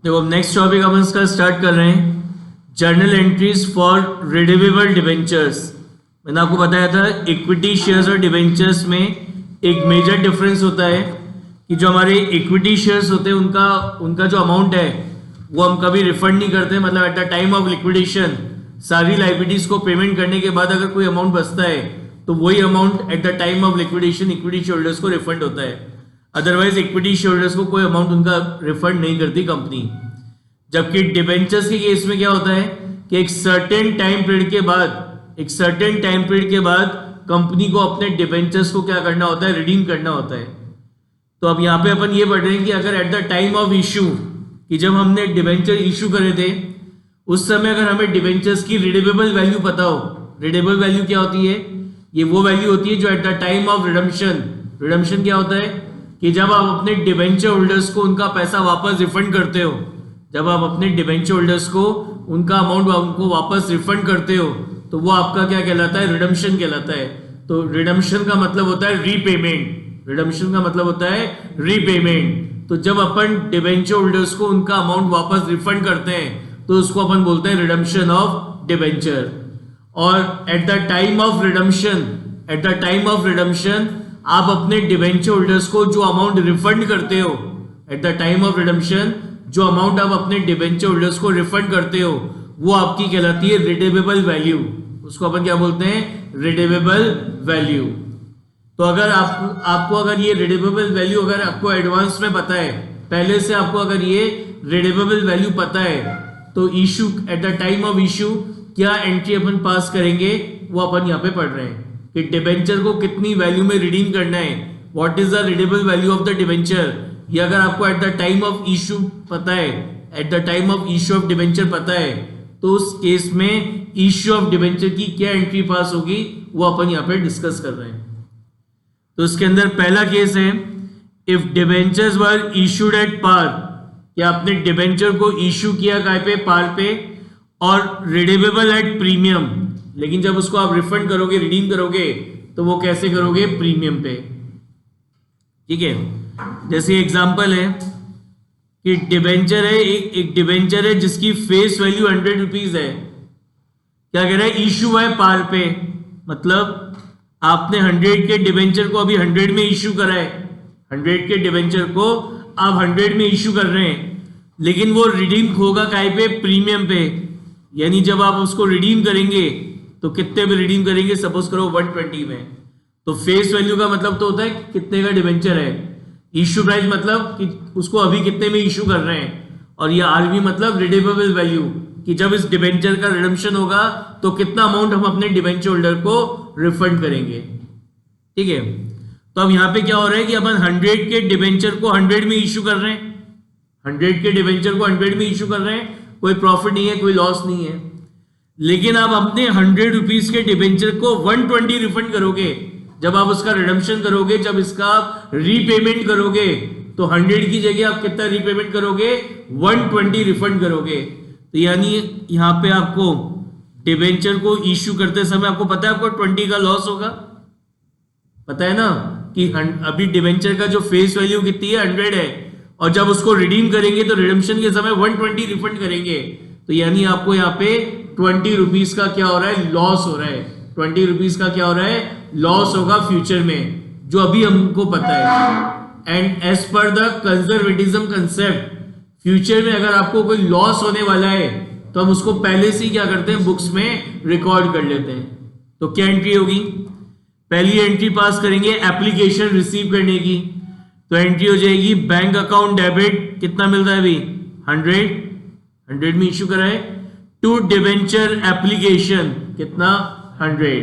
देखो next topic हम इसका स्टार्ट कर रहे हैं, journal entries for redeemable debentures. मैंने आपको बताया था इक्विटी शेयर्स और डिबेंचर्स में एक मेजर डिफरेंस होता है कि जो हमारे इक्विटी शेयर्स होते हैं उनका जो अमाउंट है वो हम कभी रिफंड नहीं करते। मतलब eight the time of liquidation सारी लाइबिलिटीज को पेमेंट करने के बाद अगर कोई अमाउंट बचता है तो वही amount at the time of liquidation equity shareholders को रिफंड होता है। अदरवाइज इक्विटी शेयरहोल्डर्स को कोई अमाउंट उनका रिफंड नहीं करती कंपनी। जबकि डिबेंचर्स के केस में क्या होता है कि एक सर्टेन टाइम पीरियड के बाद कंपनी को अपने डिबेंचर्स को क्या करना होता है, रिडीम करना होता है। तो अब यहाँ पे अपन ये पढ़ रहे हैं कि अगर eight the time of issue, कि जब हमने डिबेंचर इशू करे थे उस समय अगर हमें डिबेंचर्स की रिडीमेबल वैल्यू पता हो, रिडीमेबल वैल्यू क्या होती है, ये वो वैल्यू होती है जो at the time of redemption क्या होता है कि जब आप अपने डिबेंचर होल्डर्स को उनका पैसा वापस रिफंड करते हो, जब आप अपने डिबेंचर होल्डर्स को उनका अमाउंट उनको वापस रिफंड करते हो तो वो आपका क्या कहलाता है, रिडम्पशन कहलाता है। तो रिडम्पशन का मतलब होता है रीपेमेंट। तो जब अपन डिबेंचर होल्डर्स को उनका अमाउंट वापस रिफंड करते हैं तो उसको अपन बोलते हैं रिडम्पशन ऑफ डिबेंचर। और at the time of redemption आप अपने डिबेंचर होल्डर्स को जो अमाउंट रिफंड करते हो, eight the time of redemption जो अमाउंट आप अपने डिबेंचर होल्डर्स को रिफंड करते हो वो आपकी कहलाती है रिडीमेबल वैल्यू। उसको अपन क्या बोलते हैं, रिडीमेबल वैल्यू। तो अगर आपको अगर ये रिडीमेबल वैल्यू अगर आपको एडवांस में पता है, पहले से आपको अगर ये रिडीमेबल वैल्यू पता है तो issue at the time of issue क्या एंट्री अपन पास करेंगे वो अपन यहाँ पे पढ़ रहे हैं कि डिबेंचर को कितनी वैल्यू में रिडीम करना है, what is the redeemable value of the debenture. ये अगर आपको eight the time of issue पता है, at the time of issue of debenture पता है, तो उस केस में इशू ऑफ डिबेंचर की क्या एंट्री पास होगी वो अपन यहाँ पे डिस्कस कर रहे हैं। तो इसके अंदर पहला केस है, if debentures were issued at par, या आपने डिबेंचर को इशू किया काय पे, पार पे, और रिडीमेबल एट प्रीमियम, लेकिन जब उसको आप रिफंड करोगे, रिडीम करोगे तो वो कैसे करोगे, प्रीमियम पे। ठीक है, जैसे एग्जांपल है कि डिबेंचर है, एक डिबेंचर है जिसकी फेस वैल्यू 100 रुपीज है। क्या कह रहा है, इशू है पार पे, मतलब आपने 100 के डिबेंचर को अभी 100 में इशू करा है, 100 के डिबेंचर को आप 100 में इशू कर रहे हैं, लेकिन वो रिडीम होगा काय पे, प्रीमियम पे। यानी जब आप उसको रिडीम करेंगे तो कितने में रिडीम करेंगे, सपोज करो 120 में। तो फेस वैल्यू का मतलब तो होता है कितने का डिबेंचर है, इशू प्राइस मतलब कि उसको अभी कितने में इशू कर रहे हैं, और ये आरवी मतलब रिडीमेबल वैल्यू कि जब इस डिबेंचर का रिडम्पशन होगा तो कितना अमाउंट हम अपने डिबेंचर होल्डर को रिफंड करेंगे। ठीक है, तो अब यहाँ पे क्या हो रहा है कि अपन 100 के डिबेंचर को 100 में इशू कर रहे हैं, 100 के डिबेंचर को 100 में इशू कर रहे हैं, कोई प्रॉफिट नहीं है, कोई लॉस नहीं है। लेकिन आप अपने 100 रुपीज के डिबेंचर को 120 रिफंड करोगे, जब आप उसका रिडम्पशन करोगे, जब इसका रीपेमेंट करोगे तो 100 की जगह आप कितना रीपेमेंट करोगे, 120 रिफंड करोगे। तो यानी यहाँ पे आपको डिबेंचर को इश्यू करते समय आपको पता है आपको 20 का लॉस होगा, पता है ना कि अभी डिबेंचर का जो फेस वैल्यू कितनी है, 100 है, और जब उसको रिडीम करेंगे तो रिडम्पशन के समय 120 रिफंड करेंगे। तो यानी आपको यहाँ पे 20 रुपीज का क्या हो रहा है, लॉस हो रहा है। 20 रुपीज का क्या हो रहा है, लॉस होगा फ्यूचर में, जो अभी हमको पता है। And as per the conservatism concept, future में अगर आपको कोई लॉस होने वाला है तो हम उसको पहले से ही क्या करते हैं, बुक्स में रिकॉर्ड कर लेते हैं। तो क्या एंट्री होगी, पहली एंट्री पास करेंगे एप्लीकेशन रिसीव करने की, तो एंट्री हो जाएगी बैंक अकाउंट डेबिट, कितना मिल रहा है अभी 100 में इश्यू करा है, टू डिबेंचर एप्लीकेशन कितना 100।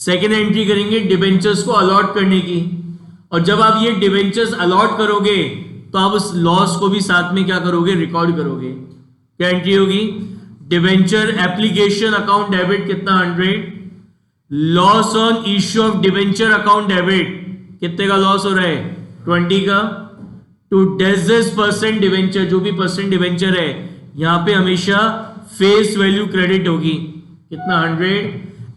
सेकेंड एंट्री करेंगे डिबेंचर्स को अलॉट करने की, और जब आप ये डिबेंचर्स अलॉट करोगे तो आप उस लॉस को भी साथ में क्या करोगे, रिकॉर्ड करोगे। क्या एंट्री होगी, डिबेंचर एप्लीकेशन अकाउंट डेबिट कितना 100, loss on issue of debenture account debit, कितने का लॉस हो रहा है, 20 का, टू डेजिस परसेंट डिबेंचर, जो भी परसेंट डिबेंचर है यहां पे हमेशा फेस वैल्यू क्रेडिट होगी, कितना 100,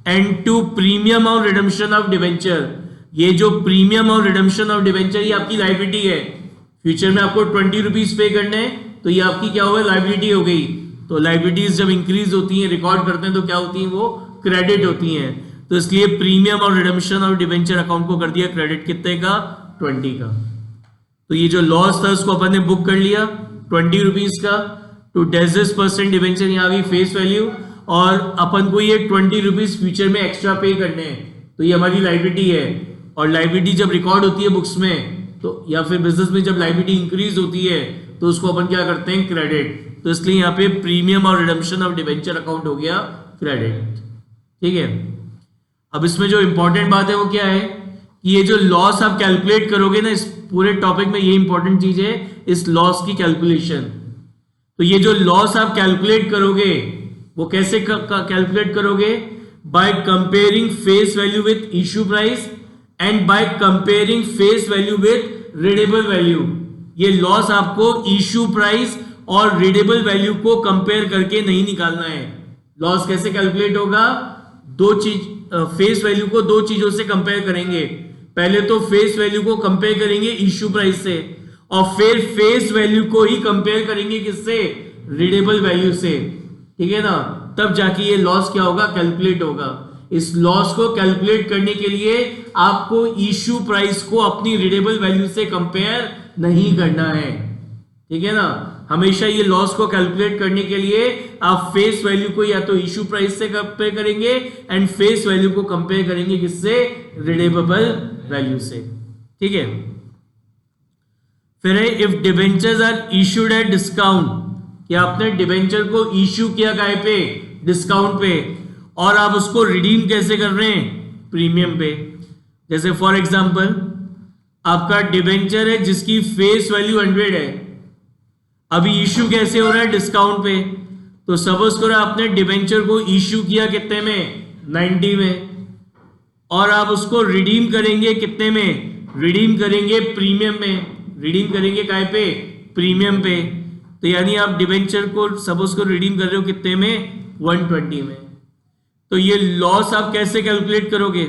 and to premium of redemption of debenture, ये जो प्रीमियम और रिडम्पशन ऑफ डिबेंचर ये आपकी लायबिलिटी है, फ्यूचर में आपको 20 रुपीज पे करने हैं, तो ये आपकी क्या हुआ, लाइबिलिटी हो गई। तो लाइबिलिटीज जब इंक्रीज होती हैं, रिकॉर्ड करते हैं, तो क्या होती हैं, वो क्रेडिट होती हैं। तो इसलिए प्रीमियम और रिडम्पशन और डिबेंचर अकाउंट को कर दिया क्रेडिट, कितने का, 20 का। तो ये जो लॉस था उसको अपन ने बुक कर लिया 20 रुपीज का। टू डेजिस परसेंट डिबेंचर यहाँ गई फेस वैल्यू, और अपन को ये 20 रुपीज फ्यूचर में एक्स्ट्रा पे करने हैं, तो ये हमारी लाइबिलिटी है। और लाइबिलिटी जब रिकॉर्ड होती है बुक्स में, तो या फिर बिजनेस में जब लाइबिलिटी इंक्रीज होती है, तो उसको अपन क्या करते हैं, क्रेडिट। तो इसलिए यहाँ पे प्रीमियम और रिडम्पशन ऑफ डिबेंचर अकाउंट हो गया क्रेडिट। ठीक है, अब इसमें जो इंपॉर्टेंट बात है वो क्या है कि ये जो लॉस आप कैलकुलेट करोगे ना, इस पूरे टॉपिक में ये इंपॉर्टेंट चीज है, इस लॉस की कैलकुलेशन। तो ये जो लॉस आप कैलकुलेट करोगे वो कैसे कैलकुलेट करोगे, by comparing face value with issue price and by comparing face value with readable value. ये लॉस आपको इश्यू प्राइस और रीडेबल वैल्यू को कंपेयर करके नहीं निकालना है। लॉस कैसे कैलकुलेट होगा, दो चीज, फेस वैल्यू को दो चीजों से कंपेयर करेंगे। पहले तो फेस वैल्यू को कंपेयर करेंगे इश्यू प्राइस से, और फिर फेस वैल्यू को ही कंपेयर करेंगे किससे, रीडेबल वैल्यू से। ठीक है ना, तब जाके ये लॉस क्या होगा, कैलकुलेट होगा। इस लॉस को कैलकुलेट करने के लिए आपको इश्यू प्राइस को अपनी रीडेबल वैल्यू से कंपेयर नहीं करना है। ठीक है ना, हमेशा ये लॉस को कैलकुलेट करने के लिए आप फेस वैल्यू को या तो इश्यू प्राइस से कंपेयर करेंगे एंड फेस वैल्यू को कंपेयर करेंगे किससे, रिडेबल वैल्यू से। ठीक है, फिर है if debentures are issued at discount, कि आपने डिबेंचर को इश्यू किया काय पे, डिस्काउंट पे, और आप उसको रिडीम कैसे कर रहे हैं, प्रीमियम पे। जैसे फॉर एग्जांपल आपका डिबेंचर है जिसकी फेस वैल्यू 100 है, अभी इश्यू कैसे हो रहा है, डिस्काउंट पे। तो सपोज करो आपने डिबेंचर को इश्यू किया कितने में, 90 में, और आप उसको रिडीम करेंगे कितने में, रिडीम करेंगे प्रीमियम में। रिडीम करेंगे काय पे, प्रीमियम पे। तो यानी आप डिबेंचर को सपोज को रिडीम कर रहे हो कितने में, 120 में। तो ये लॉस आप कैसे कैलकुलेट करोगे,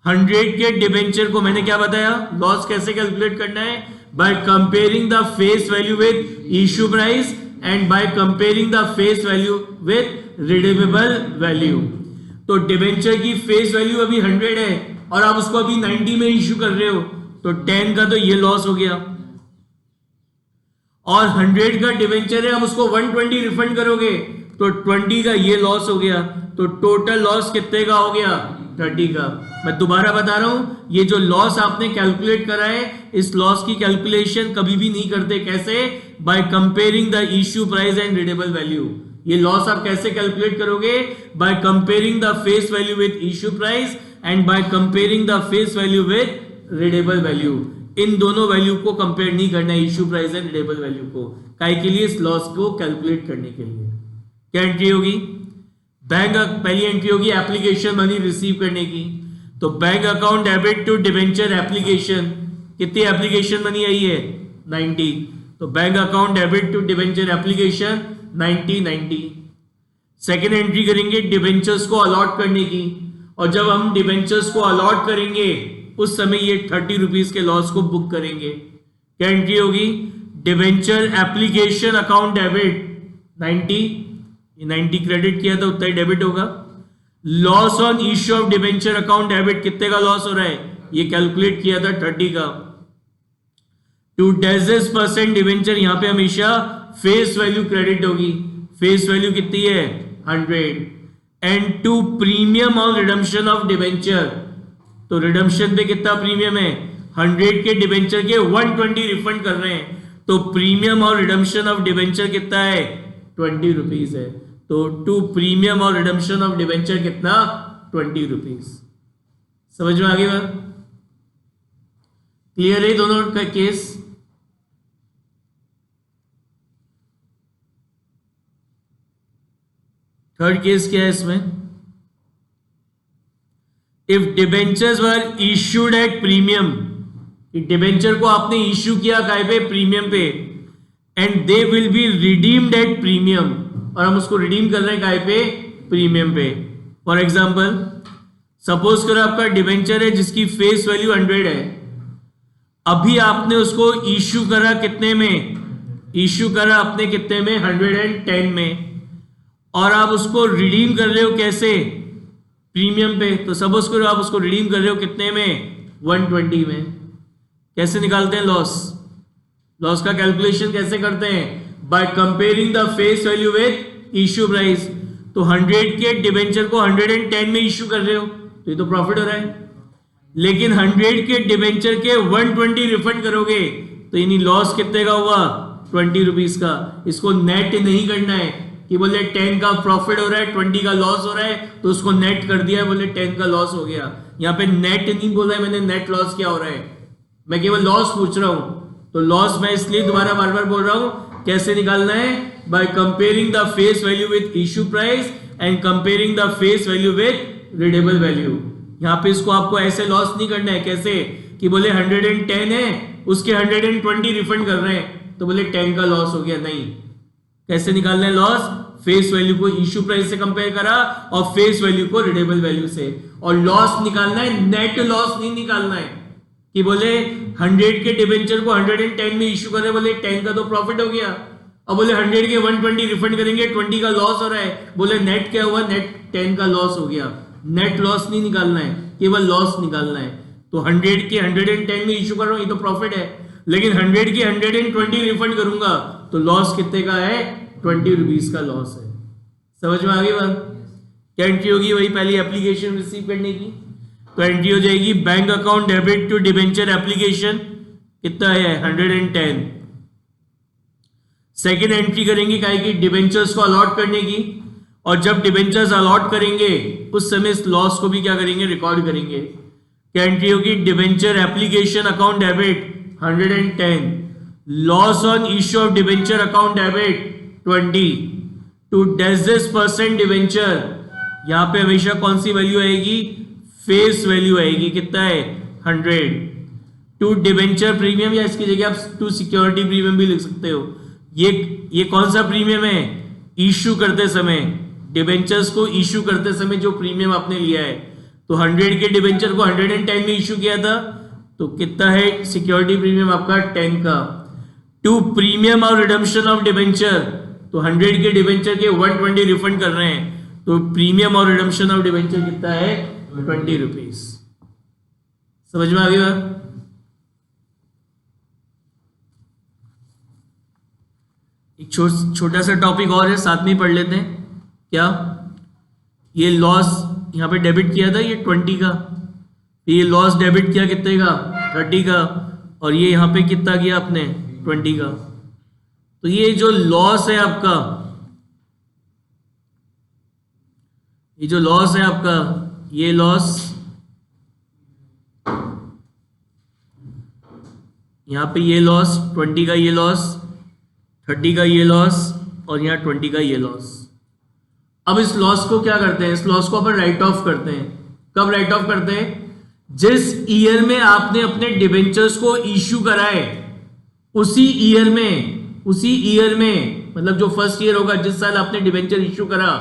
100 के डिबेंचर को मैंने क्या बताया, लॉस कैसे कैलकुलेट करना है, bye comparing the face value with issue price and by comparing the face value with redeemable value. तो डिबेंचर की फेस वैल्यू अभी 100 है और आप उसको अभी 90 में इश्यू कर रहे हो, तो 10 का तो ये लॉस हो गया। और 100 का डिबेंचर है, आप उसको 120 रिफंड करोगे तो 20 का ये लॉस हो गया। तो टोटल लॉस कितने का हो गया, 30 का। मैं दोबारा बता रहा हूं, ये जो लॉस आपने कैलकुलेट करा है, इस लॉस की कैलकुलेशन कभी भी नहीं करते, कैसे, by comparing the issue price and redeemable value. ये लॉस आप कैसे कैलकुलेट करोगे, by comparing the face value with issue price and by comparing the face value with redeemable value. इन दोनों वैल्यू को कंपेयर नहीं करना है, issue price and redeemable value को। काय के लिए, इस लॉस को कैलकुलेट करने के लिए। क्या एंट्री होगी, बैंक, पहली एंट्री होगी एप्लीकेशन मनी रिसीव करने की। तो bank account debit to debenture application, कितनी एप्लीकेशन मनी आई है, 90। तो bank account debit to debenture application 90। Second entry करेंगे डिबेंचर्स को अलॉट करने की, और जब हम डिबेंचर्स को अलॉट करेंगे उस समय ये 30 रुपीज के लॉस को बुक करेंगे। क्या एंट्री होगी, debenture application account debit 90, 90 credit किया था उतना ही डेबिट होगा। Loss on issue of debenture account debit, कितने का लॉस हो रहा है, ये कैलकुलेट किया था 30 का। टू डेजिस परसेंट डिबेंचर, यहां पे हमेशा फेस वैल्यू क्रेडिट होगी, फेस वैल्यू कितनी है, 100। And to premium on redemption of debenture, तो रिडम्पशन पे कितना प्रीमियम है, 100 के डिबेंचर के 120 रिफंड कर रहे हैं, तो प्रीमियम और रिडम्पशन ऑफ डिबेंचर कितना है, 20 रुपीज है। तो टू प्रीमियम और रिडम्पशन ऑफ डिबेंचर कितना, 20 रुपीज। समझ में आ गई बात, क्लियर है दोनों का केस। थर्ड केस क्या है इसमें, if debentures were issued at premium, debenture को आपने इश्यू किया काय पे, प्रीमियम पे, and they will be redeemed at premium, और हम उसको रिडीम कर रहे हैं काय पे, प्रीमियम पे। फॉर एग्जांपल सपोज करो आपका डिबेंचर है जिसकी फेस वैल्यू 100 है, अभी आपने उसको इश्यू करा कितने में, इश्यू करा अपने कितने में 110 में, और आप उसको रिडीम कर रहे हो कैसे, प्रीमियम पे। तो सपोज करो आप उसको रिडीम कर रहे हो कितने में 120 में। कैसे निकालते हैं लॉस, लॉस का कैलकुलेशन कैसे करते हैं, bye comparing the face value with issue price. तो 100 के डिबेंचर को 110 में इश्यू कर रहे हो तो ये तो प्रॉफिट हो रहा है, लेकिन 100 के डिबेंचर के 120 रिफंड करोगे तो यानी लॉस कितने का हुआ 20 रुपीज का। इसको नेट नहीं करना है कि बोले 10 का प्रॉफिट हो रहा है 20 का लॉस हो रहा है तो उसको नेट कर दिया, बोले 10 का लॉस हो गया। यहाँ पे नेट नहीं बोला है मैंने, नेट लॉस क्या हो रहा है, मैं केवल लॉस पूछ रहा हूं। तो लॉस मैं इसलिए दोबारा बार बार बोल रहा हूं, कैसे निकालना है, bye comparing the face value with issue price and comparing the face value with redeemable value. यहाँ पे इसको आपको ऐसे लॉस नहीं करना है, कैसे कि बोले 110 है उसके 120 रिफंड कर रहे हैं तो बोले 10 का लॉस हो गया, नहीं। कैसे निकालना है लॉस, फेस वैल्यू को इश्यू प्राइस से कंपेयर करा और फेस वैल्यू को रिडेबल वैल्यू से, और लॉस निकालना है, नेट लॉस नहीं निकालना है कि बोले 100 के डिबेंचर को 110 में इश्यू करे, बोले 10 का तो प्रॉफिट हो गया, और बोले 100 के 120 रिफंड करेंगे 20 का लॉस हो रहा है, बोले नेट क्या हुआ, नेट 10 का लॉस हो गया। नेट लॉस नहीं निकालना है, केवल लॉस निकालना है। तो 100 के 110 में इश्यू कर रहा हूं ये तो प्रॉफिट है, लेकिन 100 के 120 रिफंड करूंगा तो लॉस कितने का है 20 रुपीज का लॉस है। समझ में आ गई बात। क्या एंट्री होगी, वही पहली एप्लीकेशन रिसीव करने की, तो एंट्री हो जाएगी bank account debit to debenture application, कितना है 110। सेकेंड एंट्री करेंगे क्या की डिबेंचर्स को अलॉट करने की, और जब डिबेंचर्स अलॉट करेंगे उस समय इस लॉस को भी क्या करेंगे, रिकॉर्ड करेंगे। क्या एंट्री होगी, debenture application account debit 110, loss on issue of debenture account debit 20, to %% debenture, यहां पे हमेशा कौन सी वैल्यू आएगी, फेस वैल्यू आएगी, कितना है 100, टू डिबेंचर प्रीमियम, या इसकी जगह आप टू सिक्योरिटी प्रीमियम भी लिख सकते हो। ये कौन सा प्रीमियम है, इश्यू करते समय, डिबेंचर्स को इश्यू करते समय जो प्रीमियम आपने लिया है, तो 100 के डिबेंचर को 110 में इश्यू किया था तो कितना है सिक्योरिटी प्रीमियम आपका 10 का। टू प्रीमियम और रिडम्पशन ऑफ डिबेंचर, तो 100 के डिबेंचर के 120 रिफंड कर रहे हैं तो प्रीमियम और रिडम्पशन ऑफ डिबेंचर कितना है 20 रुपीज। समझ में आ गई बात। एक छोटा सा टॉपिक और है, साथ में पढ़ लेते हैं। क्या, ये लॉस यहां पे डेबिट किया था ये 20 का, ये लॉस डेबिट किया कितने का 30 का, और ये यहां पे कितना किया आपने 20 का। तो ये जो लॉस है आपका, ये जो लॉस है आपका, ये लॉस यहां पे, ये लॉस 20 का, ये लॉस 30 का, ये लॉस, और यहां 20 का ये लॉस। अब इस लॉस को क्या करते हैं, इस लॉस को अपन राइट ऑफ करते हैं। कब राइट ऑफ करते हैं, जिस ईयर में आपने अपने डिबेंचर्स को इश्यू कराए उसी ईयर में मतलब जो फर्स्ट ईयर होगा, जिस साल आपने डिबेंचर इश्यू करा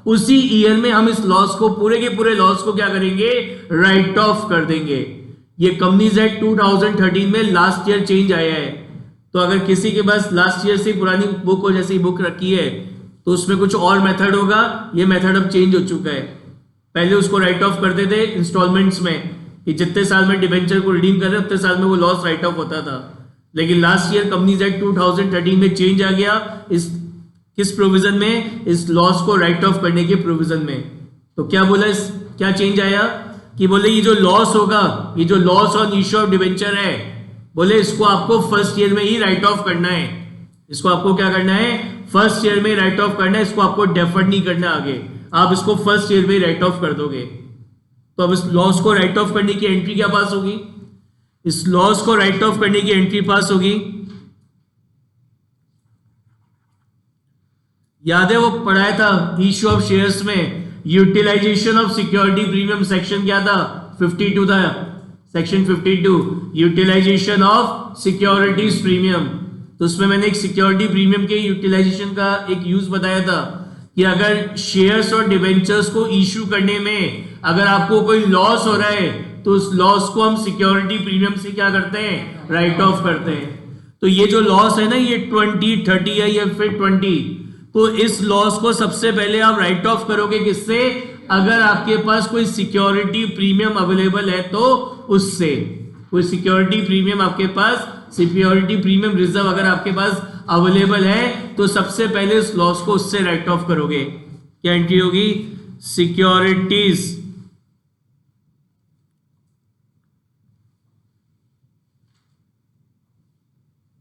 उसी ईयर में हम इस लॉस को, पूरे के पूरे लॉस को क्या करेंगे, राइट ऑफ कर देंगे। ये कंपनीज एक्ट 2013 में लास्ट ईयर चेंज आया है, तो अगर किसी के पास लास्ट ईयर से पुरानी बुक हो, जैसी बुक रखी है, तो उसमें कुछ और मेथड होगा, ये मेथड अब चेंज हो चुका है। पहले उसको राइट ऑफ करते थे इंस्टॉलमेंट्स में, कि जितने साल में डिबेंचर को रिडीम कर रहे उतने साल में वो लॉस राइट ऑफ होता था। लेकिन लास्ट ईयर कंपनीज एक्ट 2013 में चेंज आ गया, इस किस प्रोविजन में, इस लॉस को राइट ऑफ करने के प्रोविजन में। तो क्या बोला, इस क्या चेंज आया कि बोले ये जो लॉस होगा, ये जो loss on issue of debenture है, बोले इसको आपको फर्स्ट ईयर में ही राइट ऑफ करना है। इसको आपको क्या करना है, फर्स्ट ईयर में राइट ऑफ करना है, इसको आपको डेफर्ड नहीं करना आगे, आप इसको फर्स्ट ईयर में राइट ऑफ कर दोगे। तो अब इस लॉस को राइट ऑफ करने की एंट्री क्या पास होगी, इस लॉस को राइट ऑफ करने की एंट्री पास होगी, याद है वो पढ़ाया था इश्यू ऑफ शेयर्स में, utilization of security premium, section क्या था 52 था, section 52 utilization of securities premium. तो उसमें मैंने एक सिक्योरिटी प्रीमियम के यूटिलाइजेशन का एक यूज बताया था कि अगर शेयर्स और डिबेंचर्स को इश्यू करने में अगर आपको कोई लॉस हो रहा है तो उस लॉस को हम सिक्योरिटी प्रीमियम से क्या करते हैं, राइट ऑफ करते हैं। तो ये जो लॉस है ना, ये 20, 30 है, या फिर 20, तो इस लॉस को सबसे पहले आप राइट ऑफ करोगे किससे, अगर आपके पास कोई सिक्योरिटी प्रीमियम अवेलेबल है तो उससे। कोई सिक्योरिटी प्रीमियम आपके पास, सिक्योरिटी प्रीमियम रिजर्व अगर आपके पास अवेलेबल है तो सबसे पहले इस लॉस को उससे राइट ऑफ करोगे। क्या एंट्री होगी, securities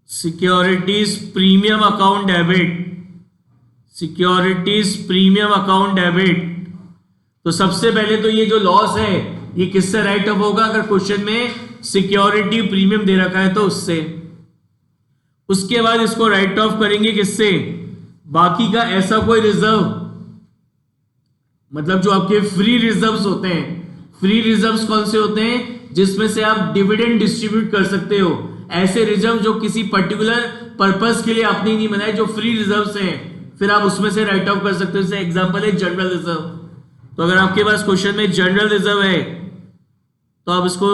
securities premium account debit, securities premium account debit. तो सबसे पहले तो ये जो लॉस है ये किससे राइट ऑफ होगा, अगर क्वेश्चन में सिक्योरिटी प्रीमियम दे रखा है तो उससे। उसके बाद इसको राइट ऑफ करेंगे किससे, बाकी का ऐसा कोई रिजर्व, मतलब जो आपके फ्री रिजर्व्स होते हैं। फ्री रिजर्व्स कौन से होते हैं, जिसमें से आप डिविडेंड डिस्ट्रीब्यूट कर सकते हो। ऐसे रिजर्व जो किसी पर्टिकुलर पर्पस के लिए आपने नहीं बनाए, जो फ्री रिजर्व्स हैं, फिर आप उसमें से राइट ऑफ कर सकते हो। जैसे एग्जांपल है जनरल रिजर्व। तो अगर आपके पास क्वेश्चन में जनरल रिजर्व है तो आप इसको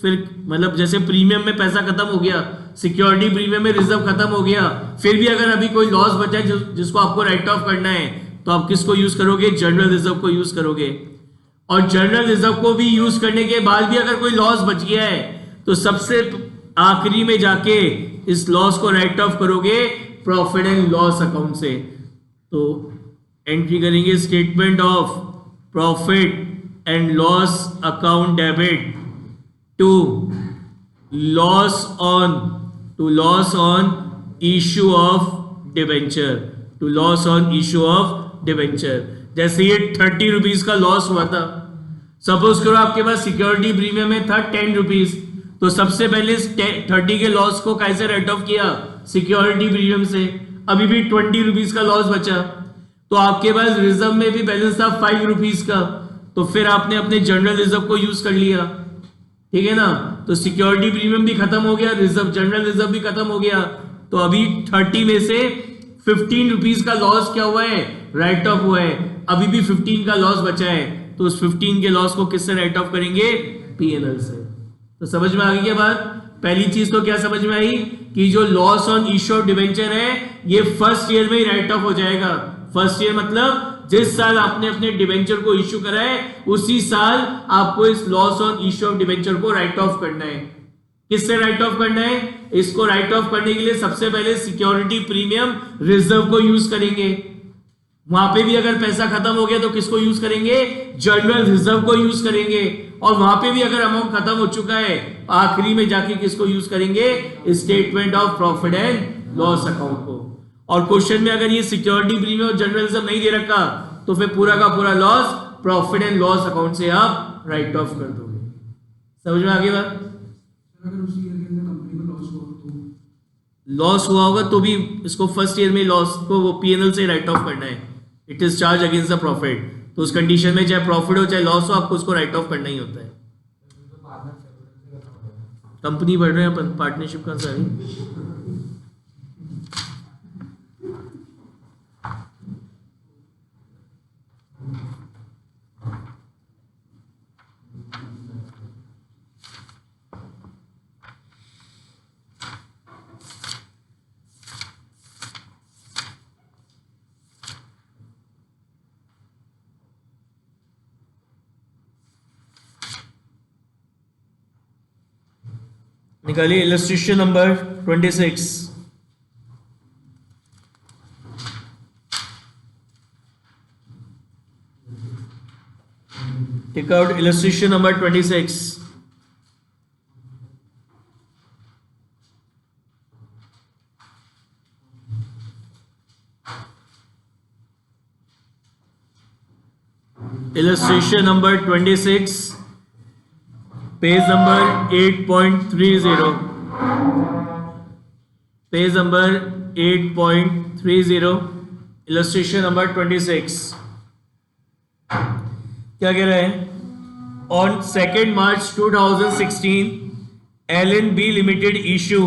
फिर, मतलब जैसे प्रीमियम में पैसा खत्म हो गया, सिक्योरिटी प्रीमियम में रिजर्व खत्म हो गया, फिर भी अगर अभी कोई लॉस बचा है जिसको आपको राइट ऑफ करना है, तो आप किसको यूज करोगे, जनरल रिजर्व को यूज करोगे। और जनरल रिजर्व को भी यूज करने के बाद भी अगर कोई लॉस बच गया है तो सबसे आखिरी में जाके इस लॉस को राइट ऑफ करोगे प्रॉफिट एंड लॉस अकाउंट से। तो एंट्री करेंगे statement of profit and loss account debit to loss on issue of debenture, to loss on issue of debenture. जैसे ये 30 रुपीज का लॉस हुआ था, सपोज करो आपके पास सिक्योरिटी प्रीमियम में था 10 रुपीज, तो सबसे पहले 30 के लॉस को कैसे राइट ऑफ किया, सिक्योरिटी प्रीमियम से। अभी भी 20 रुपीज का लॉस बचा, तो आपके पास रिजर्व में भी बैलेंस था 5 रुपीज का, तो फिर आपने अपने जनरल रिजर्व को यूज कर लिया, ठीक है ना। तो सिक्योरिटी प्रीमियम भी खत्म हो गया, रिजर्व, जनरल रिजर्व भी खत्म हो गया। तो अभी 30 में से 15 रुपीज का लॉस क्या हुआ है, राइट ऑफ हुआ है। अभी भी 15 का लॉस बचा है, तो उस 15 के लॉस को किससे राइट ऑफ करेंगे, पीएनएल से। तो समझ में आ गई क्या बात। पहली चीज तो क्या समझ में आई कि जो loss on issue of debenture है ये फर्स्ट ईयर में ही राइट ऑफ हो जाएगा। फर्स्ट ईयर मतलब जिस साल आपने अपने डिवेंचर को इश्यू करा है उसी साल आपको इस loss on issue of debenture को राइट ऑफ करना है। किससे राइट ऑफ करना है, इसको राइट ऑफ करने के लिए सबसे पहले सिक्योरिटी प्रीमियम रिजर्व को यूज करेंगे। वहां पे भी अगर पैसा खत्म हो गया तो किसको यूज करेंगे, जनरल रिजर्व को यूज करेंगे। और वहां पे भी अगर अमाउंट खत्म हो चुका है, आखिरी में जाके किसको यूज करेंगे, statement of profit and loss account को। और क्वेश्चन में अगर ये सिक्योरिटी प्रीमियम और जनरल रिजर्व नहीं दे रखा तो फिर पूरा का पूरा loss profit and loss account से आप राइट ऑफ कर दोगे। समझ में आ गई बात। अगर उसी ईयर के अंदर कंपनी को लॉस हुआ तो लॉस हुआ होगा तो भी इसको फर्स्ट ईयर में लॉस को वो पीएनएल से राइट ऑफ करना है। It is charge against the profit. तो उस कंडीशन में चाहे प्रॉफिट हो चाहे लॉस हो, आपको उसको राइट ऑफ करना ही होता है। कंपनी बढ़ रहे हैं अपन, पार्टनरशिप का सारी। निकालिए illustration number 26। Take out illustration number 26। Illustration number 26, page number 8.30, page number 8.30, illustration number 26। क्या कह रहा है, on 2 March 2016 L&B Limited issue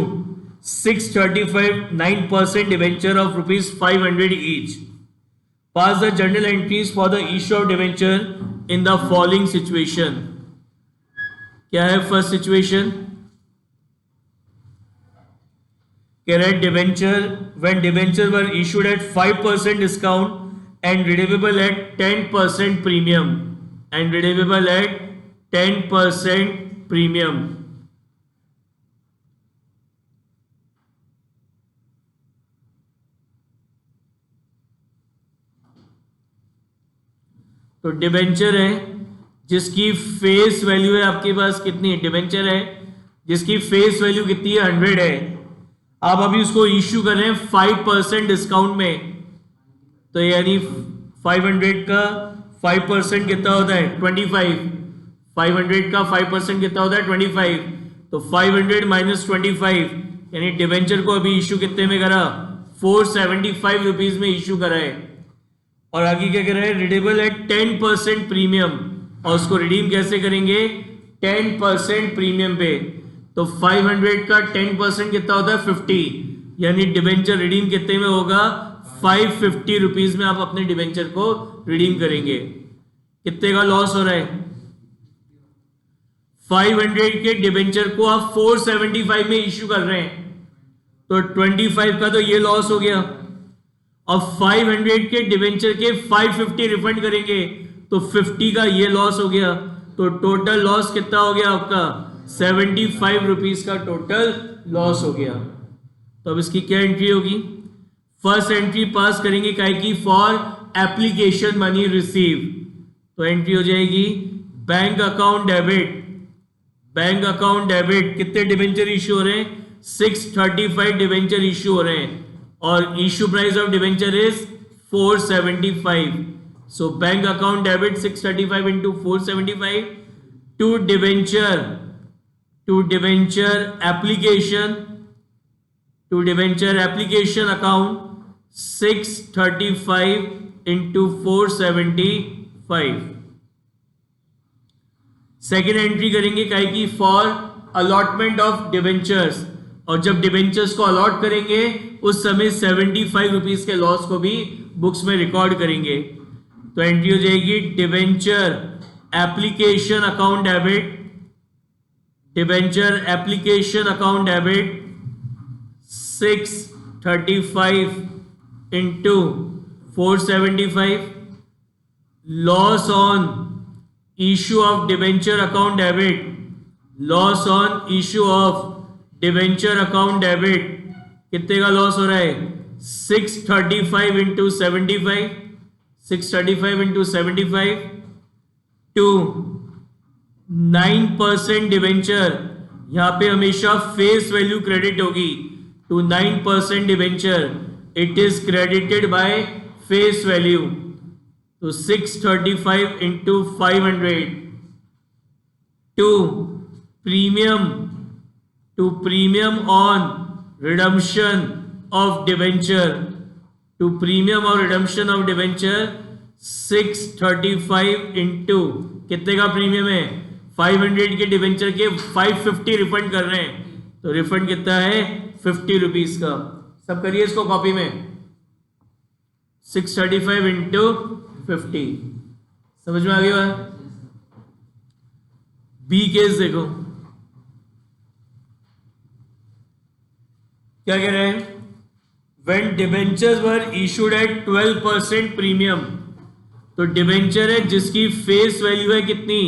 635 9% debenture of rupees 500 each. Pass the journal entries for the issue of debenture in the following situation. क्या है first situation? कह रहे हैं debenture when debenture were issued eight 5% discount and redeemable at 10% premium and redeemable at 10% premium. तो debenture है जिसकी face value है आपके पास कितनी? डिबेंचर है जिसकी फेस वैल्यू कितनी है? 100 है। आप अभी उसको इश्यू कर रहे हैं 5% डिस्काउंट में, तो यानी 500 का 5% कितना होता है? 25। 500 का 5% कितना होता है? 25। तो 500 माइनस 25 यानी डिबेंचर को अभी इश्यू कितने में करा? 475 रुपीज में इश्यू करा है। और आगे क्या कह रहा है? रिडीमेबल एट 10% प्रीमियम, और उसको रिडीम कैसे करेंगे? 10% प्रीमियम पे। तो 500 का 10% कितना होता है? 50, यानी डिबेंचर रिडीम कितने में होगा? 550 रुपीज में आप अपने डिबेंचर को रिडीम करेंगे। कितने का लॉस हो रहा है? 500 के डिबेंचर को आप 475 में इश्यू कर रहे हैं, तो 25 का तो ये लॉस हो गया। अब 500 के डिबेंचर के 550 रिफंड करेंगे तो 50 का ये लॉस हो गया। तो टोटल लॉस कितना हो गया आपका? 75 रुपीज का टोटल लॉस हो गया। तो अब इसकी क्या एंट्री होगी? फर्स्ट एंट्री पास करेंगे काय की? For application money receive. तो एंट्री हो जाएगी bank account debit. Bank account debit कितने डिबेंचर इश्यू हो रहे हैं? 635 डिबेंचर इश्यू हो रहे हैं और issue price of debenture is 475। So bank account debit 635 into 475 to debenture application account 635 into 475। Second entry करेंगे काय की? फॉर अलॉटमेंट ऑफ डिबेंचर्स, और जब डिबेंचर्स को अलॉट करेंगे उस समय 75 रुपीज के लॉस को भी बुक्स में रिकॉर्ड करेंगे। तो एंट्री हो जाएगी debenture application account debit, debenture application account debit 635 into 475, loss on issue of debenture account debit, loss on issue of debenture account debit कितने का लॉस हो रहा है? 635 इंटू 75, 635 इंटू 75 टू 9% डिबेंचर, यहां पे हमेशा फेस वैल्यू क्रेडिट होगी। To 9% debenture it is credited by face value. तो 635 into 500 to premium on redemption of debenture, to premium और रिडम्पशन ऑफ डिबेंचर 635 इंटू कितने का प्रीमियम है? 500 के डिबेंचर के 550 रिफंड कर रहे हैं, तो रिफंड कितना है? 50 रुपीज का। सब करिए इसको कॉपी में। 635 इंटू 50, समझ में आ गई बात? बी केस देखो क्या कह रहे हैं? When debentures were issued at 12% premium, तो डिबेंचर है जिसकी फेस वैल्यू है कितनी?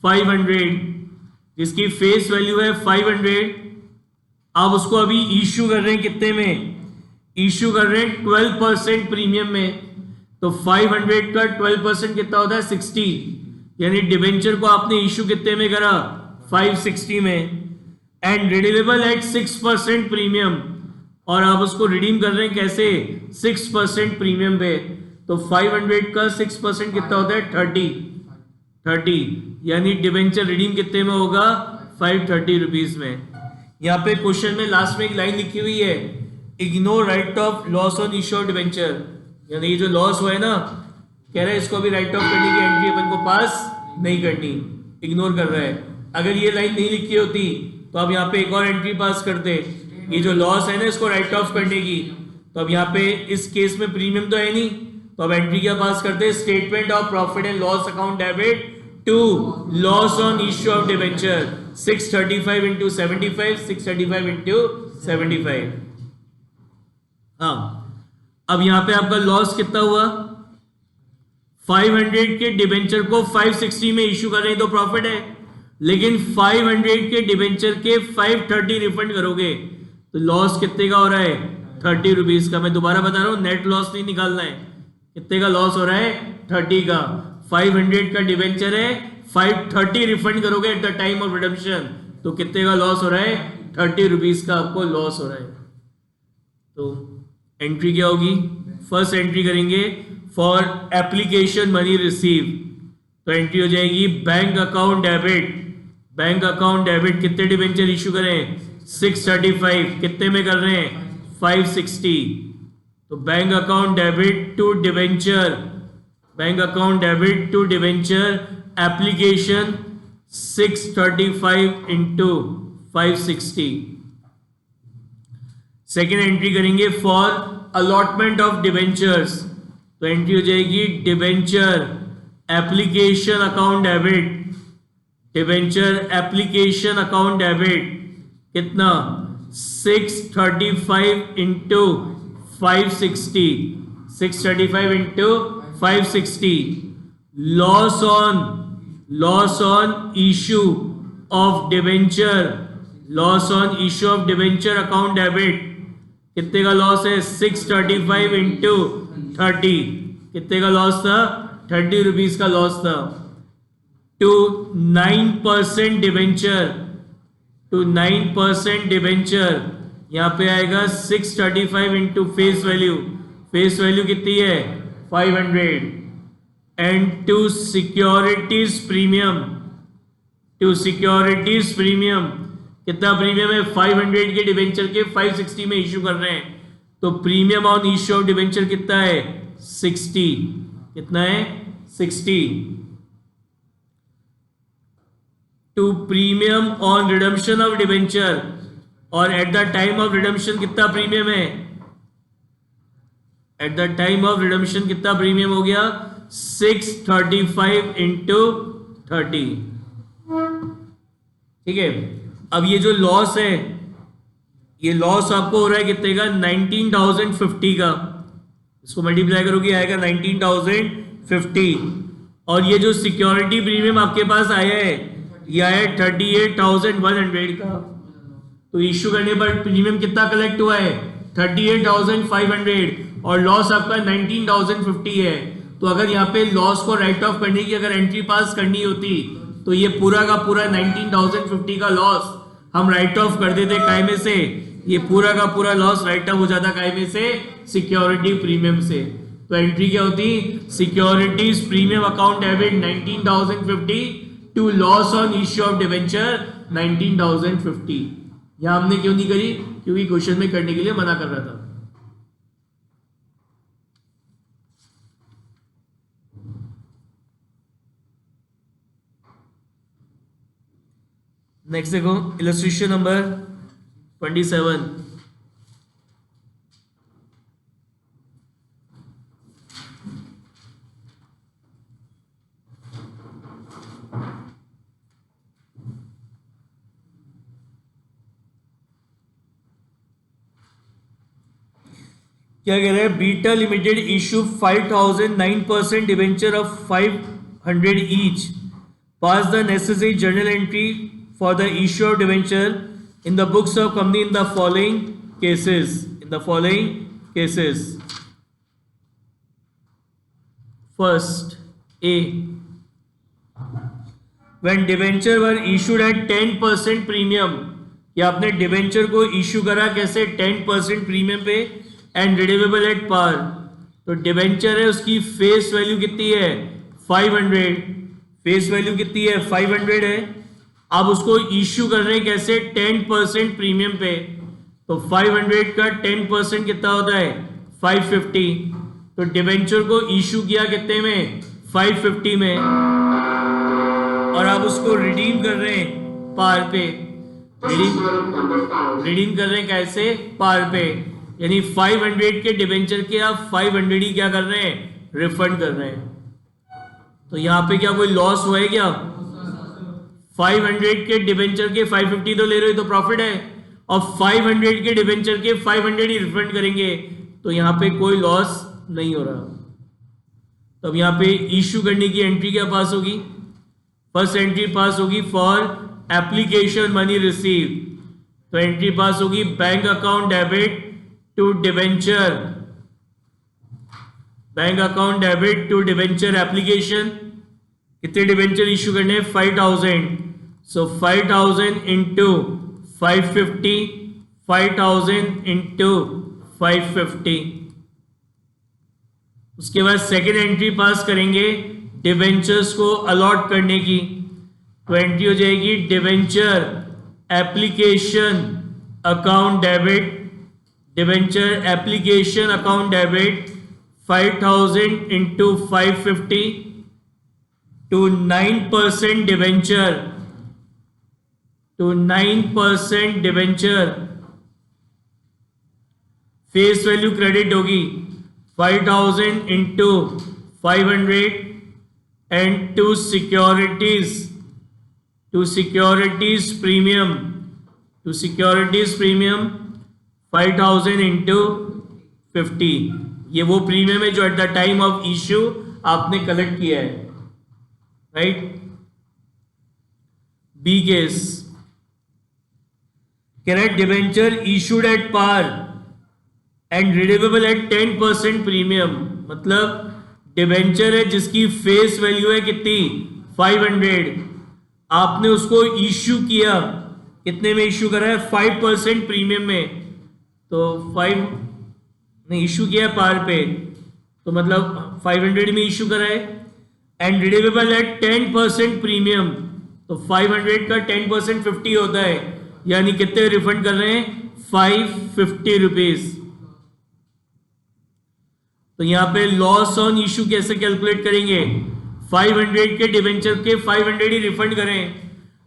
500, जिसकी फेस वैल्यू है 500, आप उसको अभी इश्यू कर रहे हैं कितने में? इश्यू कर रहे हैं 12% प्रीमियम में। तो 500 का 12% कितना होता है? 60, यानी डिबेंचर को आपने इश्यू कितने में करा? 560 में। एंड रिडीमेबल एट 6% प्रीमियम, और आप उसको रिडीम कर रहे हैं कैसे? 6% प्रीमियम पे। तो 500 का 6% कितना होता है? 30, यानी डिबेंचर रिडीम कितने में होगा? 530 रुपीज में। यहाँ पे क्वेश्चन में लास्ट में एक लाइन लिखी हुई है, ignore right of loss on issue of debenture, यानी ये जो लॉस हुआ है ना, कह रहा है इसको भी राइट ऑफ करने की एंट्री अपन को पास नहीं करनी, इग्नोर कर रहा है। अगर ये लाइन नहीं लिखी होती तो अब यहाँ पे एक और एंट्री पास करते, ये जो लॉस है ना इसको राइट ऑफ करने की। तो अब यहाँ पे इस केस में प्रीमियम तो है नहीं, तो अब एंट्री क्या पास करते हैं? Statement of profit and loss account debit to loss on issue of debenture 635 into 75 635 into 75। हाँ, अब यहां पे आपका लॉस कितना हुआ? 500 के डिबेंचर को 560 में इश्यू कर रहे हैं तो प्रॉफिट है, लेकिन 500 के डिबेंचर के 530 रिफंड करोगे तो लॉस कितने का हो रहा है? 30 रुपीज का। मैं दोबारा बता रहा हूं, नेट लॉस नहीं निकालना है। कितने का लॉस हो रहा है? 30 का। 500 का डिबेंचर है, 530 रिफंड करोगे eight the time of redemption तो कितने का लॉस हो रहा है? 30 रुपीज का आपको लॉस हो रहा है। तो एंट्री क्या होगी? फर्स्ट एंट्री करेंगे फॉर एप्लीकेशन मनी रिसीव, तो एंट्री हो जाएगी bank account debit. Bank account debit कितने डिबेंचर इश्यू करें? 635। कितने में कर रहे हैं? 560। तो bank account debit to debenture, bank account debit to debenture application 635 into 560। Second entry करेंगे फॉर अलॉटमेंट ऑफ डिबेंचर्स, तो एंट्री हो जाएगी debenture application account debit, debenture application account debit कितना? 635 into 560, 635 into 560। Loss on issue of debenture, loss on issue of debenture account debit कितने का loss है? 635 into 30। कितने का लॉस था? 30 रुपीज का लॉस था। टू 9% डिबेंचर, टू 9% डिबेंचर यहां पे आएगा 635 into face value, face value कितनी है? 500। And to securities premium, to securities premium कितना प्रीमियम है? 500 के डिबेंचर के 560 में इश्यू कर रहे हैं तो premium on issue of debenture कितना है? 60। कितना है? 60। To premium on redemption of debenture, और at the time of redemption कितना प्रीमियम है? At the time of redemption कितना प्रीमियम हो गया? 635 इंटू 30। ठीक है, अब ये जो लॉस है, ये लॉस आपको हो रहा है कितने का? 19,050 का। इसको मल्टीप्लाई करोगे आएगा 19,050। और ये जो सिक्योरिटी प्रीमियम आपके पास आया है ये आया 38,100 का। तो इश्यू करने पर प्रीमियम कितना कलेक्ट हुआ है? 38,500 और लॉस आपका 19,050 है। तो अगर यहाँ पे लॉस को राइट ऑफ करने की अगर एंट्री पास करनी होती तो ये पूरा का पूरा 19,050 का लॉस हम राइट ऑफ कर देते काय में से? ये पूरा का पूरा लॉस राइट ऑफ हो जाता काय में से? सिक्योरिटी प्रीमियम से। तो एंट्री क्या होती? Securities premium account debit 19,050 to loss on issue of debenture 19,050। यहां हमने क्यों नहीं करी? क्योंकि क्वेश्चन में करने के लिए मना कर रहा था। नेक्स्ट देखो इलस्ट्रेशन नंबर 27। क्या कह रहा है? Beta limited issue 5,000 9% debenture of 500 each, pass the necessary journal entry for the issue of debenture in the books of company in the following cases, in the following cases. First, A, when debenture were issued at 10% premium, या आपने debenture को issue करा कैसे? 10% premium पे and redeemable at par. तो debenture है उसकी face value कितनी है? 500। फेस वैल्यू कितनी है? 500 है। आप उसको इश्यू कर रहे हैं कैसे? 10% प्रीमियम पे। तो 500 का 10% कितना होता है? 550। तो डिवेंचर को इश्यू किया कितने में? 550 में, और आप उसको रिडीम कर रहे हैं पार पे। रिडीम कर रहे हैं कैसे? पार पे। यानी 500 के डिवेंचर के आप 500 ही क्या कर रहे हैं? रिफंड कर रहे हैं। तो यहाँ पे क्या कोई लॉस हुआ है क्या? 500 के डिबेंचर के 550 तो ले रहे हो, तो प्रॉफिट है, और 500 के डिबेंचर के 500 ही रिफंड करेंगे, तो यहाँ पे कोई लॉस नहीं हो रहा। तो अब यहाँ पे इश्यू करने की एंट्री क्या पास होगी? फर्स्ट एंट्री पास होगी फॉर एप्लीकेशन मनी रिसीव, तो एंट्री पास होगी bank account debit to debenture, bank account debit to debenture application. कितने डिबेंचर इश्यू करने हैं? 5000, सो 5000 इंटू 550, 5000 इंटू 550। उसके बाद सेकेंड एंट्री पास करेंगे डिबेंचर्स को अलॉट करने की, तो एंट्री हो जाएगी debenture application account debit, debenture application account debit 5000 into 550 to 9% debenture, to 9% debenture. Face value credit होगी 5000 into 500 and to securities premium, 5000 into 50। ये वो प्रीमियम है जो at the time of issue आपने कलेक्ट किया है, right. B case, correct debenture issued at par and redeemable at 10% premium, मतलब debenture है जिसकी फेस वैल्यू है कितनी? 500, आपने उसको इश्यू किया, कितने में इश्यू करा है? 5% प्रीमियम में, तो 5 ने इश्यू किया पार पे, तो मतलब 500 में इश्यू करा है, एंड रिडीमेबल एट 10% प्रीमियम, तो 500 का 10% 50 होता है, यानी कितने रिफंड कर रहे हैं? 550 रुपीज। तो यहां पे लॉस ऑन इश्यू कैसे कैलकुलेट करेंगे? 500 के डिबेंचर के 500 ही रिफंड करें,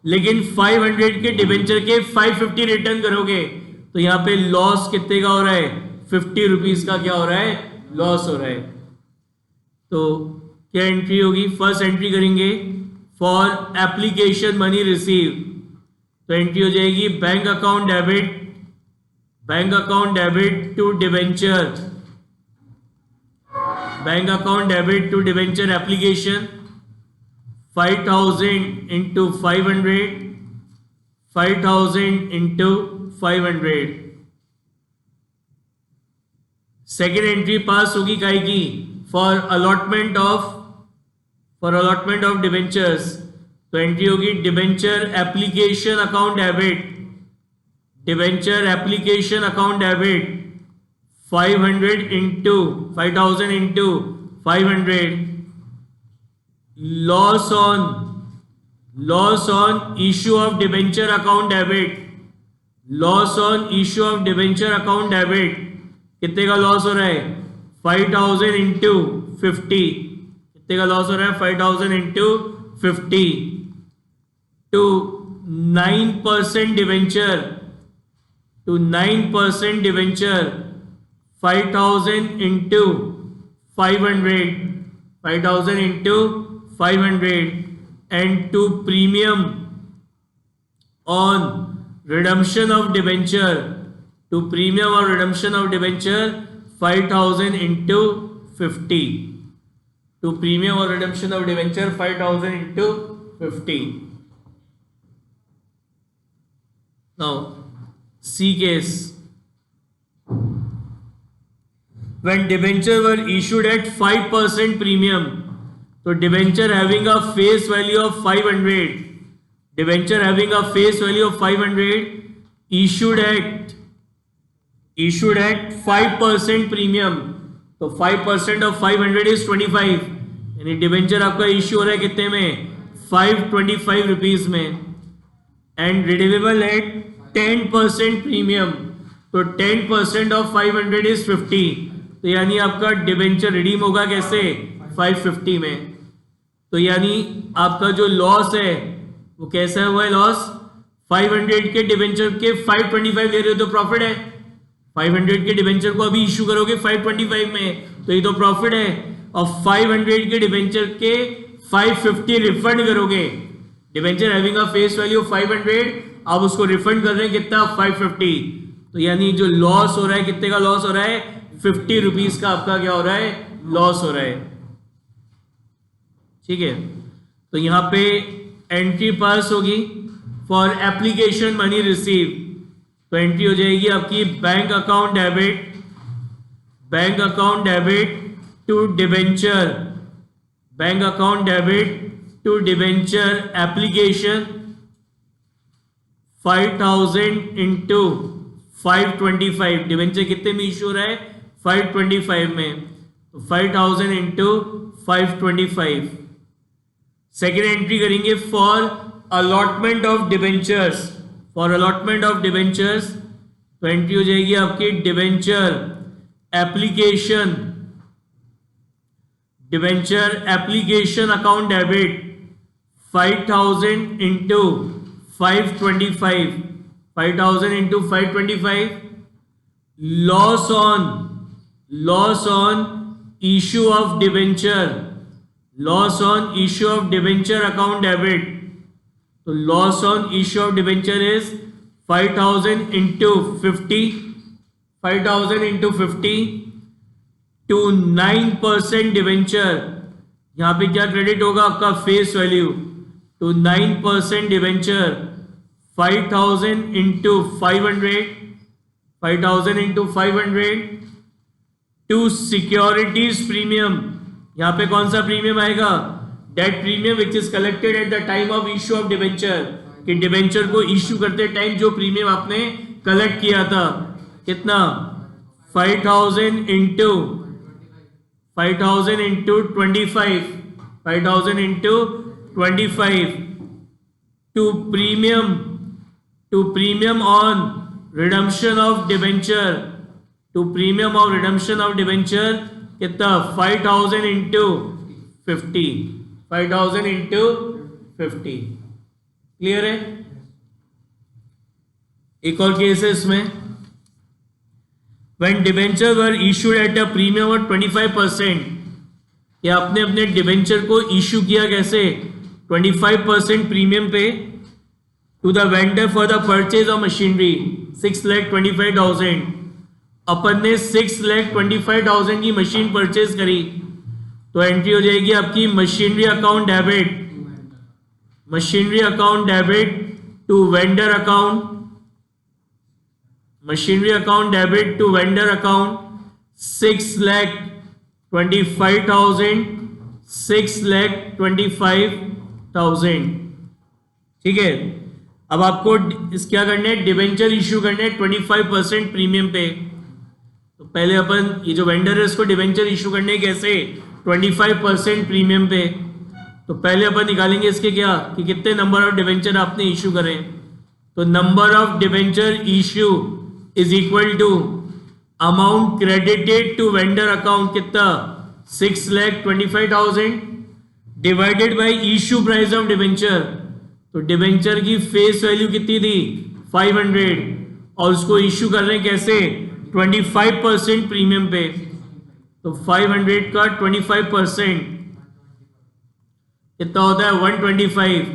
लेकिन 500 के डिबेंचर के 550 रिटर्न करोगे, तो यहां पे लॉस कितने का हो रहा है? 50 रुपीज का क्या हो रहा है? लॉस हो रहा है। तो क्या एंट्री होगी? फर्स्ट एंट्री करेंगे फॉर एप्लीकेशन मनी रिसीव, तो एंट्री हो जाएगी bank account debit to debenture, bank account debit to debenture application 5000 into 500, 5000 into 500। Second entry pass होगी काय की? फॉर अलॉटमेंट ऑफ डिबेंचर्स, तो एंट्री होगी debenture application account debit, debenture application account debit 500 into 5000 into 500, loss on issue of debenture account debit, loss on issue of debenture account debit, कितने का loss हो रहा है? 5000 इंटू 50, कितने का loss हो रहा है? 5000 into 50 to 9% debenture, 5000 into 500 and to premium on redemption of debenture, to premium or redemption of debenture 5000 into 50, to premium or redemption of debenture 5000 into 50. Now C case, when debenture were issued at 5% premium, so debenture having a face value of 500, debenture having a face value of 500 issued at 5% premium, तो 5% of 500 is 25, यानी debenture आपका issue हो रहा है कितने में? 525 rupees में, and redeemable at 10% premium, तो 10% ऑफ 500 इज 50, तो यानी आपका डिबेंचर रिडीम होगा कैसे? 550 में। तो यानी आपका जो लॉस है वो कैसा हुआ है? लॉस 500 के डिबेंचर के 525 ले रहे हो तो प्रॉफिट है, 500 के डिबेंचर को अभी इशू करोगे 525 में, तो ये तो प्रॉफिट है, और 500 के डिबेंचर के 550 रिफंड करोगे। Debenture having a face value 500, आप उसको रिफंड कर रहे हैं कितना 550, तो यानी जो लॉस हो रहा है कितने का लॉस हो रहा है 50 रुपीज का आपका क्या हो रहा है लॉस हो रहा है। ठीक है, तो यहां पे एंट्री पास होगी फॉर एप्लीकेशन मनी रिसीव, तो एंट्री हो जाएगी आपकी bank account debit to debenture, bank account debit to debenture application 5000 into 525, debenture कितने में इशू हो रहा है 525 में, तो 5000 इंटू 525। सेकेंड एंट्री करेंगे फॉर अलॉटमेंट ऑफ डिबेंचर्स, तो एंट्री हो जाएगी आपकी debenture application account debit 5000 into 525, 5000 into 525, loss on issue of debenture account debit, तो loss on issue of debenture is 5000 into 50 to 9% debenture, यहां पे क्या क्रेडिट होगा आपका face value to 9% debenture 5000 into 500 to securities premium, यहां पे कौन सा प्रीमियम आएगा डेट premium which is collected at the time of issue of debenture, कि डिबेंचर को इश्यू करते टाइम जो प्रीमियम आपने कलेक्ट किया था कितना 5000 into 25 to premium on redemption of debenture कितना 5000 इंटू 50। क्लियर है। एक और केस है इसमें, when debenture were issued at a premium of 25%, या आपने अपने डिबेंचर को इश्यू किया कैसे 25% premium pay to the vendor for the purchase of machinery 6,25,000, अपन ने 6,25,000 की मशीन परचेज करी, तो एंट्री हो जाएगी आपकी machinery account debit to vendor account, 6,25,000। ठीक है, अब आपको इस क्या करने हैं डिबेंचर इश्यू करने हैं 25% प्रीमियम पे, तो पहले अपन ये जो वेंडर है इसको डिबेंचर इश्यू करने हैं कैसे 25% प्रीमियम पे, तो पहले अपन निकालेंगे इसके क्या कि कितने नंबर ऑफ डिबेंचर आपने इश्यू करें, तो number of debenture issue is equal to amount credited to vendor account कितना 6,25,000 divided by issue price of debenture, तो डिबेंचर की फेस वैल्यू कितनी थी 500 और उसको इश्यू कर रहे हैं कैसे 25% प्रीमियम पे, तो 500 का 25% कितना होता है 125,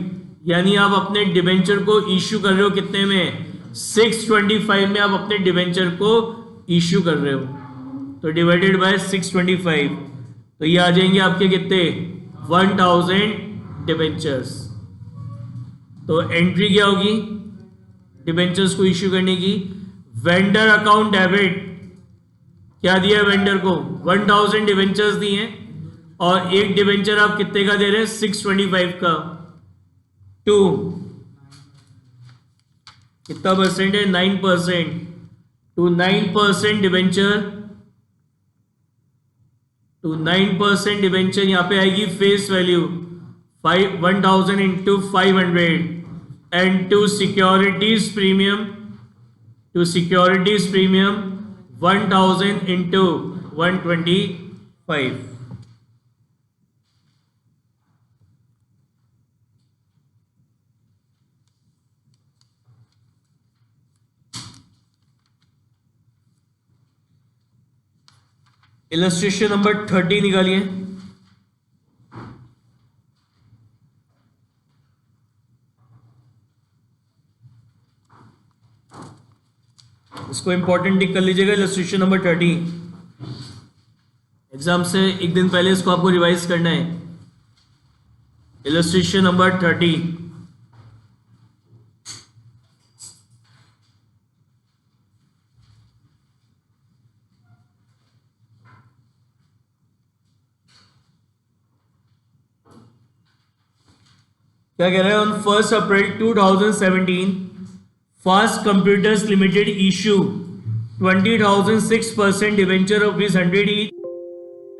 यानी आप अपने डिबेंचर को इश्यू कर रहे हो कितने में 625 में आप अपने डिबेंचर को इश्यू कर रहे हो, तो डिवाइडेड बाय 625, तो ये आ जाएंगे आपके कितने 1000 डिबेंचर्स। तो एंट्री क्या होगी डिबेंचर्स को इश्यू करने की, वेंडर अकाउंट डेबिट क्या दिया वेंडर को 1000 डिबेंचर्स दिए हैं और एक डिबेंचर आप कितने का दे रहे हैं 625 का, टू कितना परसेंट है 9%, टू 9% डिबेंचर यहां पे आएगी face value 1000 into 500 and to securities premium 1000 into 125। Illustration number 30 निकालिए। इसको इंपॉर्टेंट टिक कर लीजिएगा, इलस्ट्रेशन नंबर 30। एग्जाम से एक दिन पहले इसको आपको रिवाइज करना है। Illustration number 30। क्या कह रहा है? On 1 April 2017 fast computers limited issue 20,006% debenture of rupees 100 each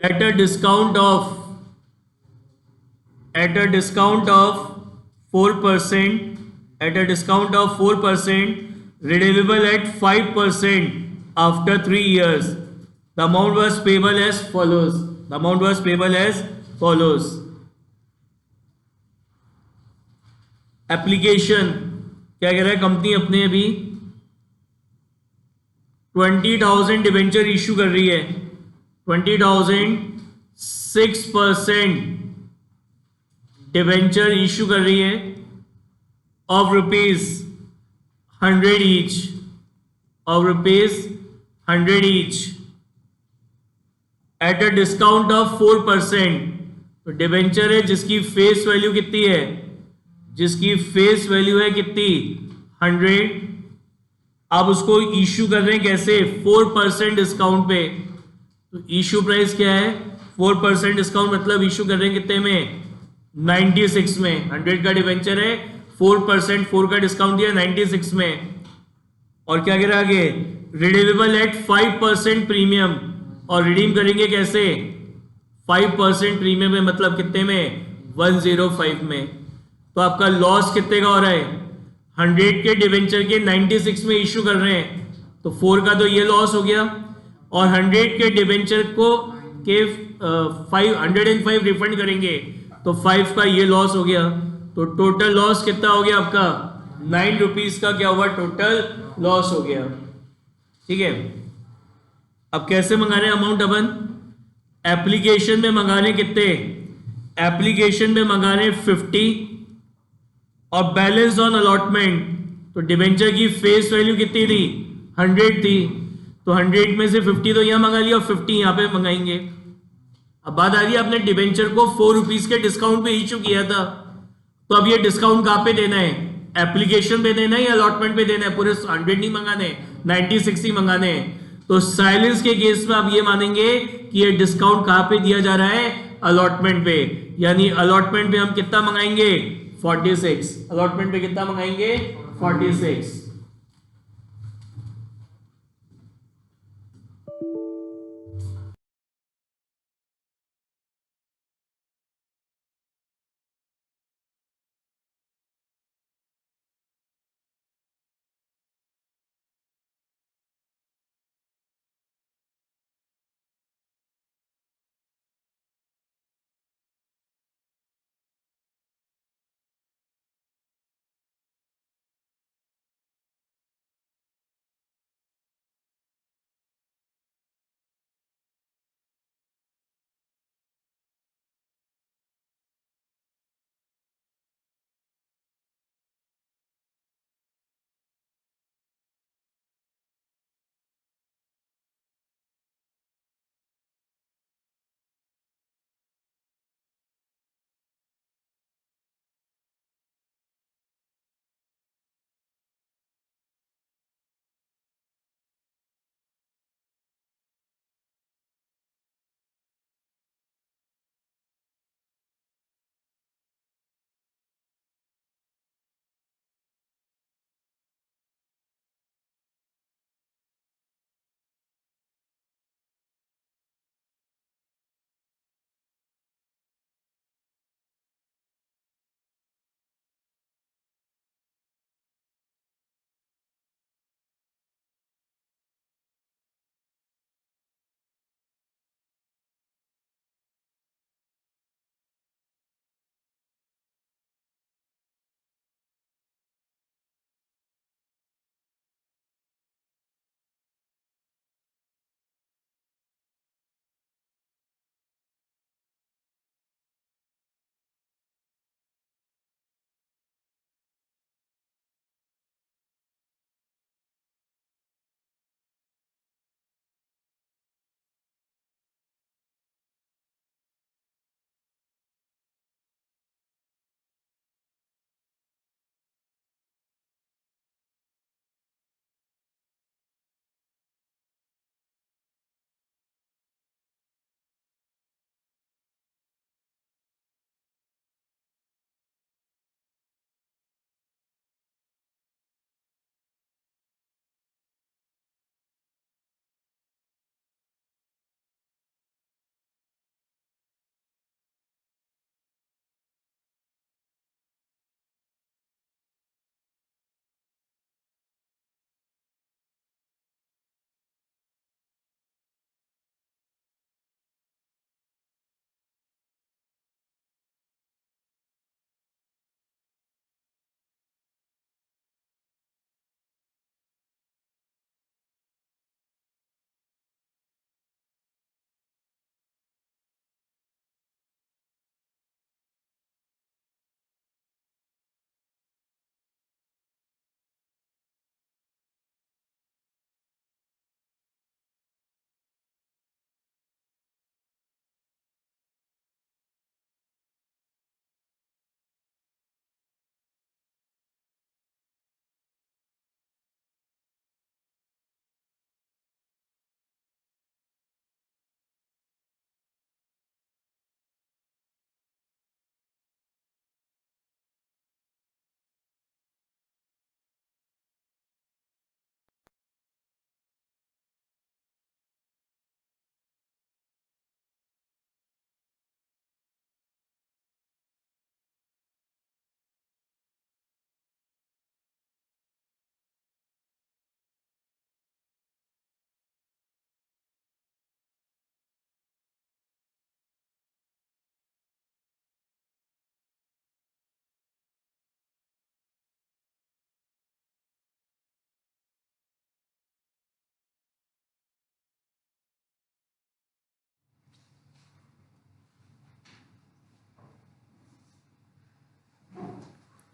at a discount of 4%, at a discount of 4%, redeemable at 5% after 3 years. The amount was payable as follows. The amount was payable as follows. Application क्या कह रहा है? Company अपने अभी 20,000 debenture issue कर रही है, 20,000 6% debenture issue कर रही है of rupees 100 each, of rupees 100 each at a discount of 4%। तो डिवेंचर है जिसकी फेस वैल्यू कितनी है? जिसकी फेस वैल्यू है कितनी? 100। आप उसको इशू कर रहे हैं कैसे? 4% डिस्काउंट पे। तो इशू प्राइस क्या है? 4% डिस्काउंट, मतलब इशू कर रहे हैं कितने में? 96 में। 100 का डिवेंचर है, 4%, 4 का डिस्काउंट दिया 96 में। और क्या कह रहा है आगे? Redeemable eight 5% premium. और रिडीम करेंगे कैसे? 5% प्रीमियम में, मतलब कितने में? 105 में। तो आपका लॉस कितने का हो रहा है? 100 के डिवेंचर के 96 में इशू कर रहे हैं, तो 4 का तो ये लॉस हो गया, और 100 के डिवेंचर को के 105 रिफंड करेंगे तो 5 का ये लॉस हो गया। तो टोटल लॉस कितना हो गया आपका? 9 रुपीज का क्या हुआ? टोटल लॉस हो गया। ठीक है, अब कैसे मंगा रहे हैं अमाउंट? अपन एप्लीकेशन में मंगा रहे कितने? एप्लीकेशन में मंगा रहे 50 और बैलेंस ऑन अलॉटमेंट। तो डिवेंचर की फेस वैल्यू कितनी थी? 100 थी, तो 100 में से 50 तो यहां मंगा लिया और 50 यहां पे मंगाएंगे। अब बात आ रही है, आपने डिवेंचर को 4 रुपीज के डिस्काउंट पे इशू किया था, तो अब ये डिस्काउंट कहां पे देना है? एप्लीकेशन पे देना है या अलॉटमेंट पे देना है? पूरे 100 नहीं मंगाने, 96 ही मंगाने हैं। तो साइलेंस के केस में आप ये मानेंगे कि ये डिस्काउंट कहां पे दिया जा रहा है? अलॉटमेंट पे। यानी अलॉटमेंट पे हम कितना मंगाएंगे? 46। अलॉटमेंट पे कितना मंगाएंगे? 46।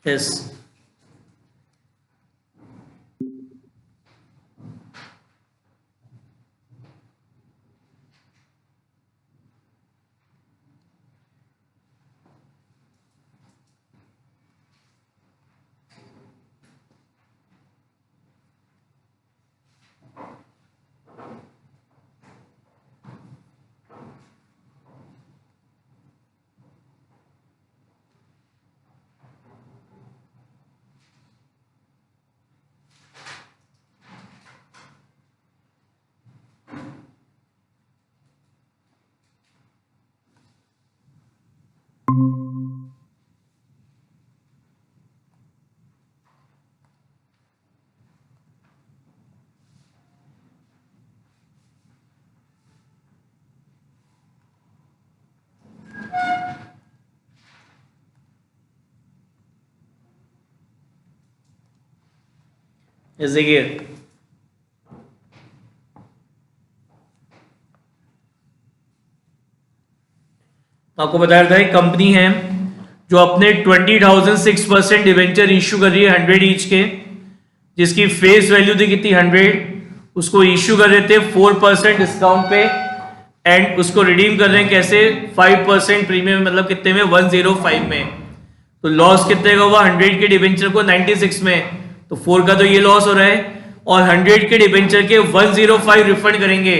यस देखिए आपको बताया था एक कंपनी है जो अपने 20,006% डिवेंचर इश्यू कर रही है 100 ईच के, जिसकी फेस वैल्यू थी कितनी 100, उसको इश्यू कर रहे थे 4% डिस्काउंट पे एंड उसको रिडीम कर रहे हैं कैसे 5% प्रीमियम, मतलब कितने में 105 में। तो लॉस कितने का हुआ 100 के डिवेंचर को 96 में, तो 4 का तो ये लॉस हो रहा है और 100 के डिवेंचर के 105 रिफंड करेंगे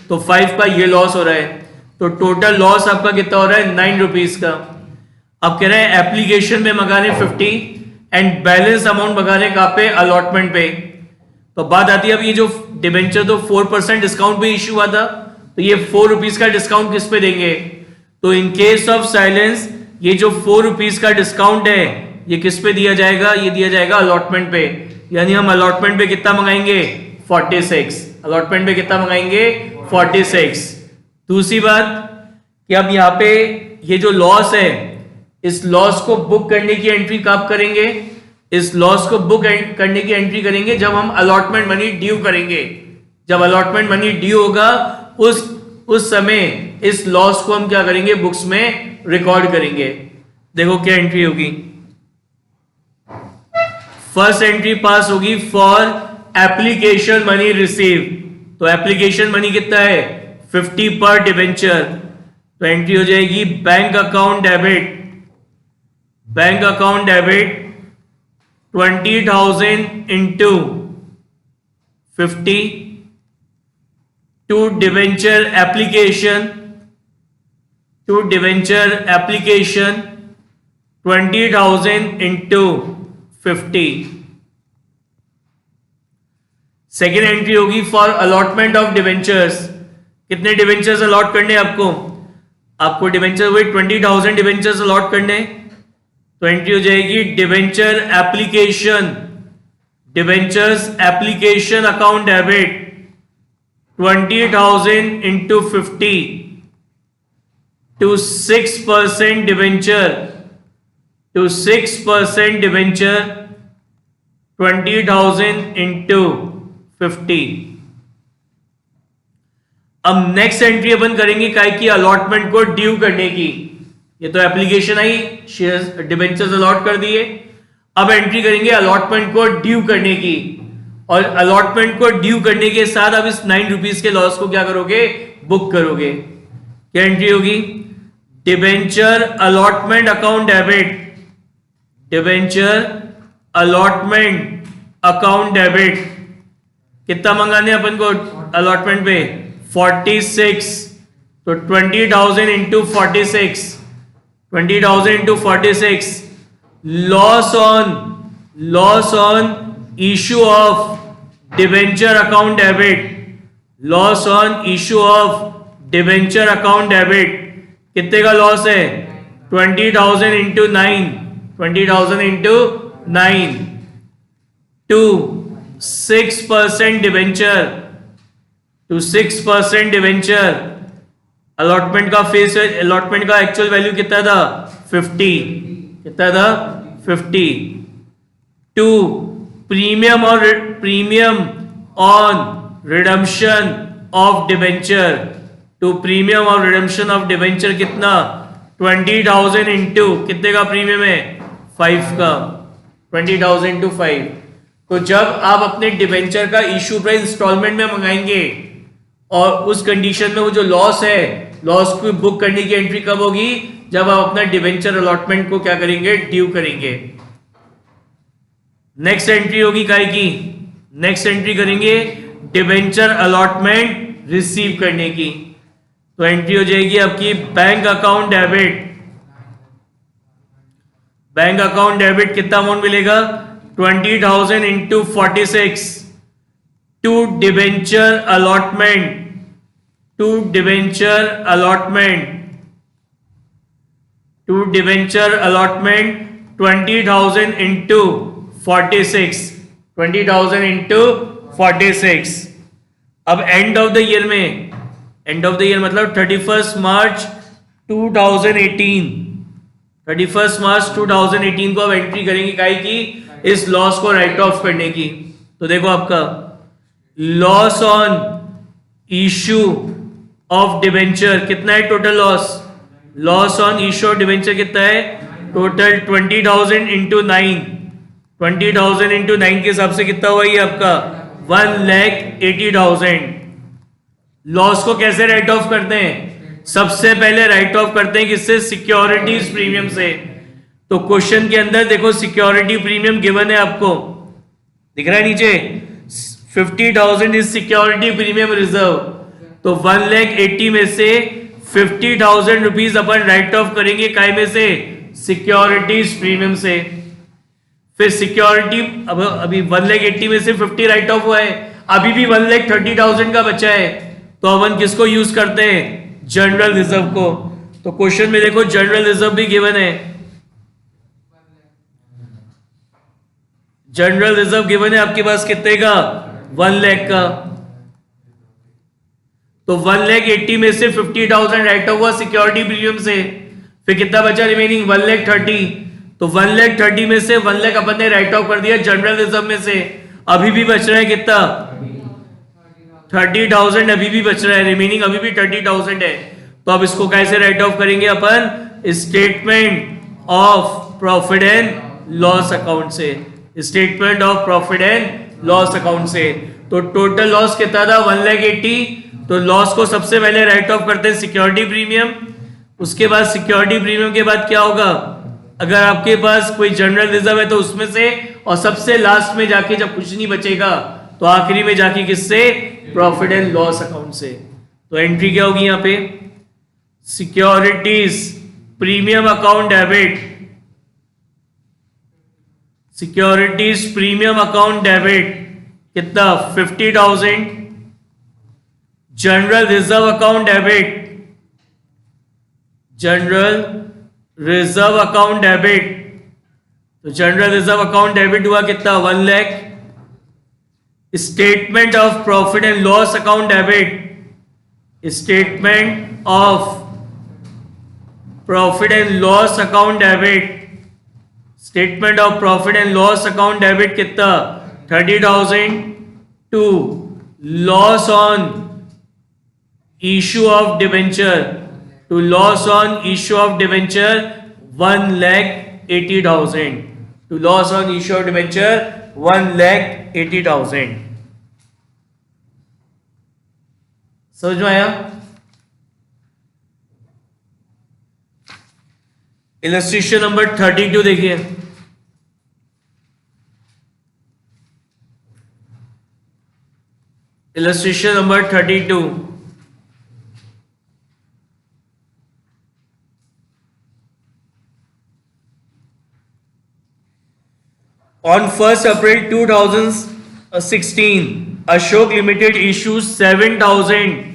तो 5 का ये लॉस हो रहा है। तो टोटल लॉस आपका कितना हो रहा है 9 रुपीज का। अब कह रहे हैं एप्लीकेशन में मंगा रहे 50 एंड बैलेंस अमाउंट मंगा रहे कहाँ पे अलॉटमेंट पे। तो बात आती है अब ये जो डिवेंचर तो 4% डिस्काउंट पे इश्यू हुआ था, तो ये 4 रुपीज का डिस्काउंट किस पे देंगे। तो इन केस ऑफ साइलेंस ये जो 4 रुपीज का डिस्काउंट है ये किस पे दिया जाएगा, ये दिया जाएगा अलॉटमेंट पे। यानी हम अलॉटमेंट पे कितना मंगाएंगे 46, अलॉटमेंट पे कितना मंगाएंगे 46। दूसरी बात कि अब यहाँ पे ये जो लॉस है इस लॉस को बुक करने की एंट्री कब करेंगे, इस लॉस को बुक करने की एंट्री करेंगे जब हम अलॉटमेंट मनी ड्यू करेंगे। जब अलॉटमेंट मनी ड्यू होगा उस समय इस लॉस को हम क्या करेंगे बुक्स में रिकॉर्ड करेंगे। देखो क्या एंट्री होगी, फर्स्ट एंट्री पास होगी फॉर एप्लीकेशन मनी रिसीव। तो एप्लीकेशन मनी कितना है 50 पर डिवेंचर, तो एंट्री हो जाएगी bank account debit, bank account debit 20,000 into 50 to debenture application, to debenture application 20,000 into 50। Second entry होगी फॉर अलॉटमेंट ऑफ डिवेंचर्स, कितने डिवेंचर्स अलॉट करने आपको, आपको डिवेंचर हुए 20,000 डिवेंचर्स अलॉट करने, तो एंट्री हो जाएगी debenture application, debentures application account debit 20,000 into 50 to 6% debenture, to 6% debenture 20,000 into 50। अब नेक्स्ट एंट्री अपन करेंगे काय की अलॉटमेंट को ड्यू करने की। ये तो एप्लीकेशन आई, शेयर्स डिवेंचर्स अलॉट कर दिए, अब एंट्री करेंगे अलॉटमेंट को ड्यू करने की। और अलॉटमेंट को ड्यू करने के साथ अब इस 9 रुपीज के लॉस को क्या करोगे बुक करोगे। क्या एंट्री होगी debenture allotment account debit, debenture allotment account debit कितना मंगाने अपन को अलॉटमेंट पे 46, तो 20,000 into 46, 20,000 into 46 loss on issue of debenture account debit, loss on issue of debenture account debit कितने का लॉस है 20,000 into 9, 20,000 into 9 to 6% debenture, to 6% debenture. Allotment का फेस, अलॉटमेंट का एक्चुअल वैल्यू कितना था 50, कितना था 50 टू प्रीमियम और premium on redemption of debenture, to premium और रिडम्पशन ऑफ डिवेंचर कितना 20,000 इंटू कितने का प्रीमियम है 5 का, 20,000 टू 5। तो जब आप अपने डिबेंचर का इशू प्राइस इंस्टॉलमेंट में मंगाएंगे और उस कंडीशन में वो जो लॉस है, लॉस को बुक करने की एंट्री कब होगी? जब आप अपना डिबेंचर अलॉटमेंट को क्या करेंगे? ड्यू करेंगे। नेक्स्ट एंट्री होगी काय की? नेक्स्ट एंट्री करेंगे डिबेंचर अलॉटमेंट रिसीव करने की। तो एंट्री हो जाएगी आपकी bank account debit. Bank account debit कितना अमाउंट मिलेगा? 20,000 into 46 to debenture allotment, to debenture allotment, to debenture allotment 20,000 into 46, 20,000 into 46। अब एंड ऑफ द ईयर में, एंड ऑफ द ईयर मतलब 31 मार्च 2018, 31 मार्च 2018 को अब एंट्री करेंगे काय की? इस लॉस को राइट ऑफ करने की। तो देखो आपका loss on issue of debenture कितना है? Total loss, loss on issue of debenture कितना है? टोटल 20,000 इंटू 9, 20,000 इंटू 9 के हिसाब से कितना हुआ ये आपका? 1,80,000। लॉस को कैसे राइट ऑफ करते हैं? सबसे पहले राइट ऑफ करते हैं किससे? सिक्योरिटीज प्रीमियम से। तो क्वेश्चन के अंदर देखो सिक्योरिटी प्रीमियम गिवन है आपको, दिख रहा है नीचे? 50,000 इज सिक्योरिटी प्रीमियम रिजर्व। तो 1,80,000 में से 50,000 रुपीज अपन राइट ऑफ करेंगे काय में से? सिक्योरिटीज प्रीमियम से। फिर सिक्योरिटी अब अभी 1,80,000 में से 50 राइट ऑफ हुआ है, अभी भी 1,30,000 का बचा है। तो अपन किसको यूज करते हैं? जनरल रिजर्व को। तो क्वेश्चन में देखो जनरल रिजर्व भी गिवन है, जनरल रिजर्व गिवन है आपके पास कितने का? 1 लाख का। तो 1,80,000 में से 50,000 राइट ऑफ हुआ सिक्योरिटी प्रीमियम से, फिर कितना बचा रिमेनिंग? 1,30,000। तो 1,30,000 में से 1 लाख अपन ने राइट ऑफ कर दिया जनरल रिजर्व में से, अभी भी बच रहा है कितना? 30,000 अभी भी बच रहा है, रिमेनिंग अभी भी 30,000 है। तो अब इसको कैसे राइट ऑफ करेंगे अपन? Statement of profit and loss account से, statement of profit and loss account से। तो टोटल लॉस कितना था? 1,80,000। तो लॉस को सबसे पहले राइट ऑफ करते हैं सिक्योरिटी प्रीमियम, उसके बाद सिक्योरिटी प्रीमियम के बाद क्या होगा? अगर आपके पास कोई जनरल रिजर्व है तो उसमें से, और सबसे लास्ट में जाके जब कुछ नहीं बचेगा तो आखिरी में जाके किससे? प्रॉफिट एंड लॉस अकाउंट से। तो एंट्री क्या होगी यहां पे? Securities premium account debit, securities premium account debit कितना? 50,000। General reserve account debit, general reserve account debit, तो जनरल रिजर्व अकाउंट डेबिट हुआ कितना? 1 lakh. Statement of profit and loss account debit, statement of profit and loss account debit, statement of profit and loss account debit कितना? 30,000 to loss on issue of debenture, to loss on issue of debenture 1,80,000, to loss on issue of debenture 1,80,000। समझ में आया? Illustration number 32 देखिए। Illustration number 32। On 1st April 2016, Ashok Limited issues 7,000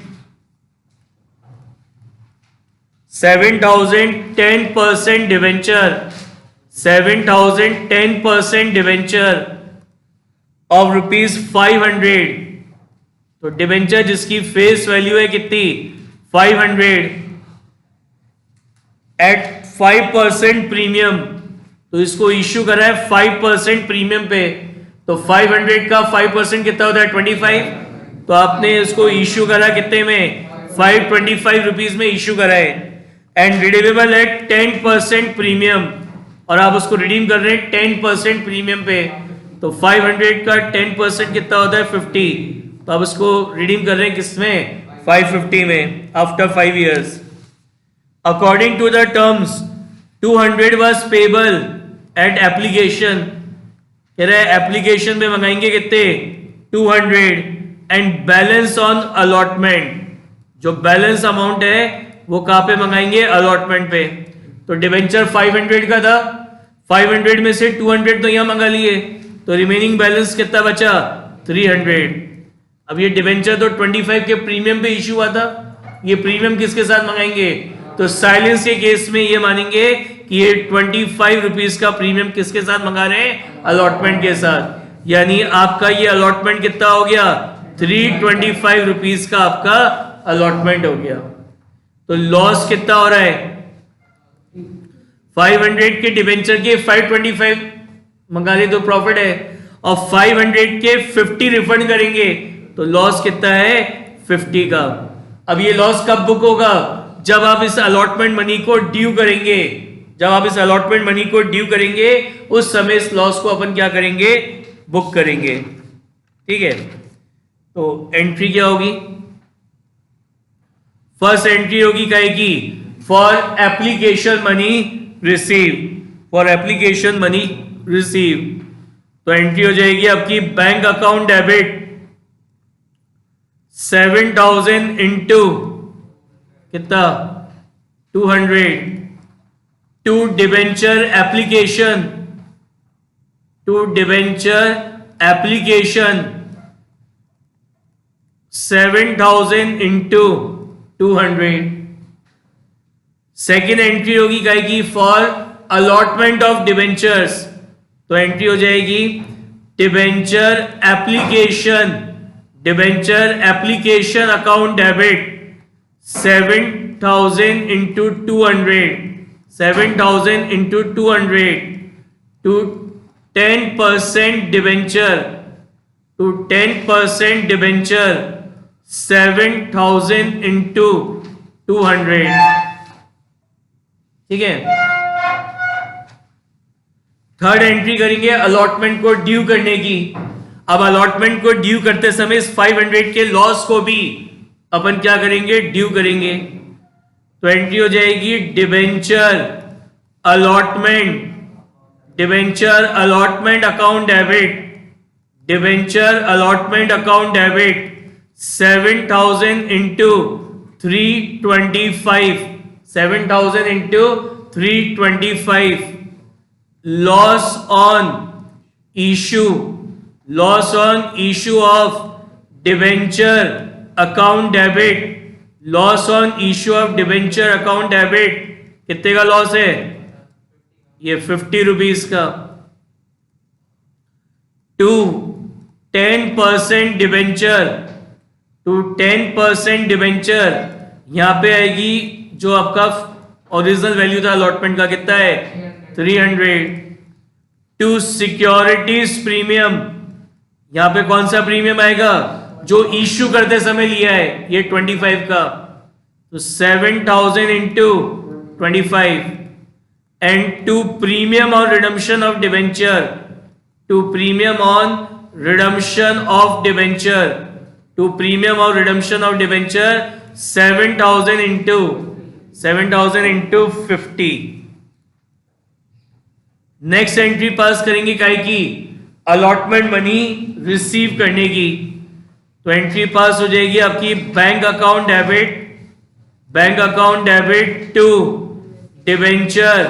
10% debenture, 7,000 10% debenture of rupees 500। तो debenture जिसकी face value है कितनी? 500 eight 5% premium. तो इसको इश्यू करा है 5% प्रीमियम पे, तो 500 का 5% कितना होता है? 25। तो आपने इसको इश्यू करा कितने में? 525 रुपीज में इश्यू करा है। एंड रिडीमेबल एट 10% प्रीमियम, और आप उसको रिडीम कर रहे हैं 10% प्रीमियम पे, तो 500 का 10% कितना होता है 50, तो आप उसको रिडीम कर रहे हैं किसमें 550 में after 5 years. According to the terms 200 was payable at application, कह रहा है एप्लीकेशन में मंगाएंगे कितने 200 एंड बैलेंस ऑन अलॉटमेंट, जो बैलेंस अमाउंट है वो कहां पे मंगाएंगे अलॉटमेंट पे. तो डिवेंचर 500 का था, 500 में से 200 तो यहां मंगा लिए, तो रिमेनिंग बैलेंस कितना बचा 300. अब ये डिवेंचर तो 25 के प्रीमियम पे इश्यू हुआ था, ये प्रीमियम किसके साथ मंगाएंगे, तो साइलेंस के केस में ये मानेंगे कि ये 25 रुपीज का प्रीमियम किसके साथ मंगा रहे हैं अलॉटमेंट के साथ, यानी आपका ये अलॉटमेंट कितना हो गया 325 रुपीज का आपका अलॉटमेंट हो गया. तो लॉस कितना हो रहा है 500 के डिवेंचर के 525 मंगा ले तो प्रॉफिट है, और 500 के 50 रिफंड करेंगे तो लॉस कितना है 50 का. अब ये लॉस कब बुक होगा, जब आप इस अलॉटमेंट मनी को ड्यू करेंगे, जब आप इस अलॉटमेंट मनी को ड्यू करेंगे उस समय इस लॉस को अपन क्या करेंगे बुक करेंगे. ठीक है, तो एंट्री क्या होगी, फर्स्ट एंट्री होगी काय की for application money receive, for application money receive. तो एंट्री हो जाएगी आपकी बैंक अकाउंट डेबिट 7000 इंटू कितना 200 to debenture application, to debenture application 7000 into 200. Second entry होगी काय की फॉर अलॉटमेंट ऑफ डिवेंचर्स, तो एंट्री हो जाएगी debenture application, debenture application account debit 7000 into 200, 7000 into 200 to 10% debenture, to 10% debenture 7000 into 200. ठीक है, third entry करेंगे अलॉटमेंट को ड्यू करने की. अब अलॉटमेंट को ड्यू करते समय इस 500 के लॉस को भी अपन क्या करेंगे ड्यू करेंगे. तो एंट्री हो जाएगी debenture allotment, debenture allotment account debit, debenture allotment account debit 7000 into 325, 7000 into 325 loss on issue, loss on issue of debenture account debit, loss on issue of debenture account debit कितने का loss है ये 50 rupees का. To 10% debenture, to 10% debenture यहां पे आएगी जो आपका ओरिजिनल वैल्यू था अलॉटमेंट का कितना है 300. टू सिक्योरिटीज प्रीमियम, यहां पे कौन सा प्रीमियम आएगा जो इश्यू करते समय लिया है ये 25 का, तो 7000 into 25. And to premium on redemption of debenture, to premium on redemption of debenture, to premium on redemption of debenture 7000 into 50. Next entry pass करेंगे काय की अलॉटमेंट मनी रिसीव करने की. तो एंट्री पास हो जाएगी आपकी bank account debit, bank account debit to debenture,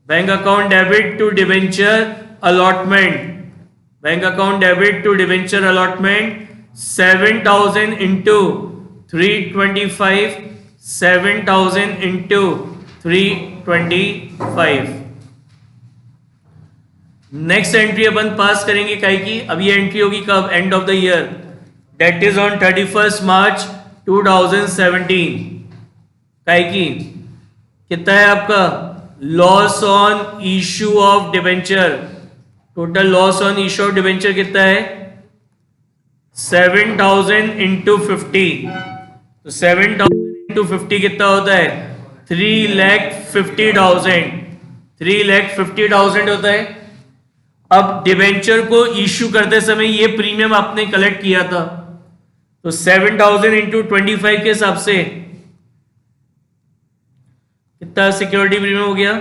bank account debit to debenture allotment, bank account debit to debenture allotment 7000 into 325, 7000 into 325. Next entry अपन पास करेंगे काय की, अब ये एंट्री होगी कब end of the year, that is on 31 March 2017. काय की कितना है आपका loss on issue of debenture, total loss on issue of debenture कितना है 7000 इंटू 50. तो 7000 इंटू 50 कितना होता है 3,50,000, 3,50,000 होता है। अब डिबेंचर को इश्यू करते समय ये प्रीमियम आपने कलेक्ट किया था, तो 7,000 इंटू 25 के हिसाब से कितना सिक्योरिटी प्रीमियम हो गया?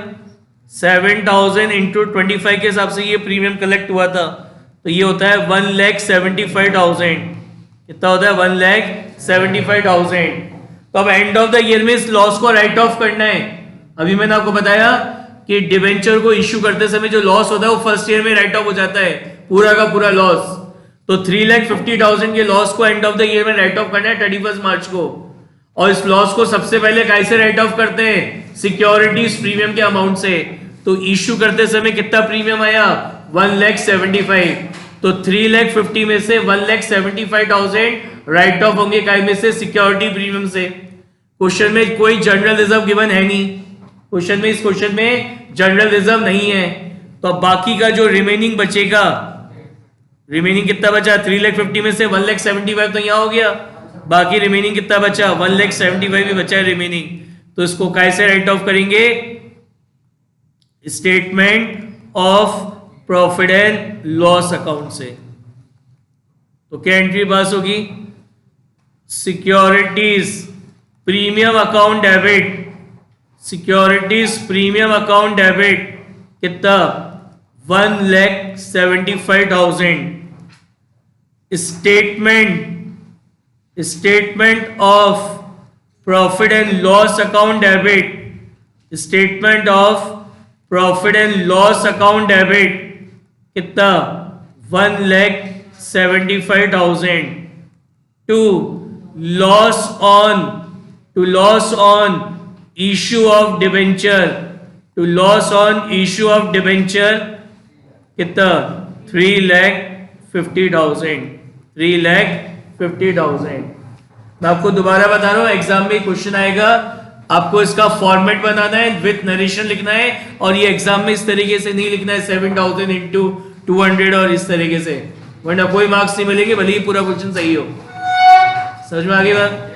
7,000 इंटू 25 के हिसाब से ये प्रीमियम कलेक्ट हुआ था, तो ये होता है 1,75,000। कितना होता है? 1,75,000। तो अब एंड ऑफ द ईयर में इस लॉस को राइट ऑफ करना है। अभी मैंने आपको बताया कि डिबेंचर को इश्यू करते समय जो लॉस होता है वो फर्स्ट ईयर में राइट ऑफ हो जाता है, पूरा का पूरा लॉस। तो 3,50,000 के लॉस को एंड ऑफ द ईयर में राइट ऑफ करना है 31 मार्च को। और इस लॉस को सबसे पहले कैसे राइट ऑफ करते हैं? सिक्योरिटीज प्रीमियम के अमाउंट से। तो इश्यू करते समय कितना प्रीमियम आया? 1,75,000। तो 3,50,000 में से 1,75,000 राइट ऑफ होंगे काय में से? सिक्योरिटी प्रीमियम से। क्वेश्चन में कोई जनरल रिजर्व गिवन है नहीं, इस क्वेश्चन में जनरल रिजर्व नहीं है। तो अब बाकी का जो रिमेनिंग बचेगा, रिमेनिंग कितना बचा? 3,50,000 में से 1,75,000 तो यहां हो गया, बाकी रिमेनिंग कितना बचा? 1,75,000 भी बचा है रिमेनिंग। तो इसको कैसे राइट ऑफ करेंगे? Statement of profit and loss account से। तो क्या एंट्री पास होगी? Securities premium account debit, securities premium account debit कितना? 1,75,000। Statement of profit and loss account debit, statement of profit and loss account debit कितना? 1,75,000 to loss on issue of debenture, कितना? 3,50,000। मैं आपको दोबारा बता रहा हूं, एग्जाम में क्वेश्चन आएगा, आपको इसका फॉर्मेट बनाना है, विथ नरेशन लिखना है, और ये एग्जाम में इस तरीके से नहीं लिखना है 7,000 इंटू 200 और इस तरीके से, वरना कोई मार्क्स नहीं मिलेंगे भले ही पूरा क्वेश्चन सही हो। समझ में आ गई बात?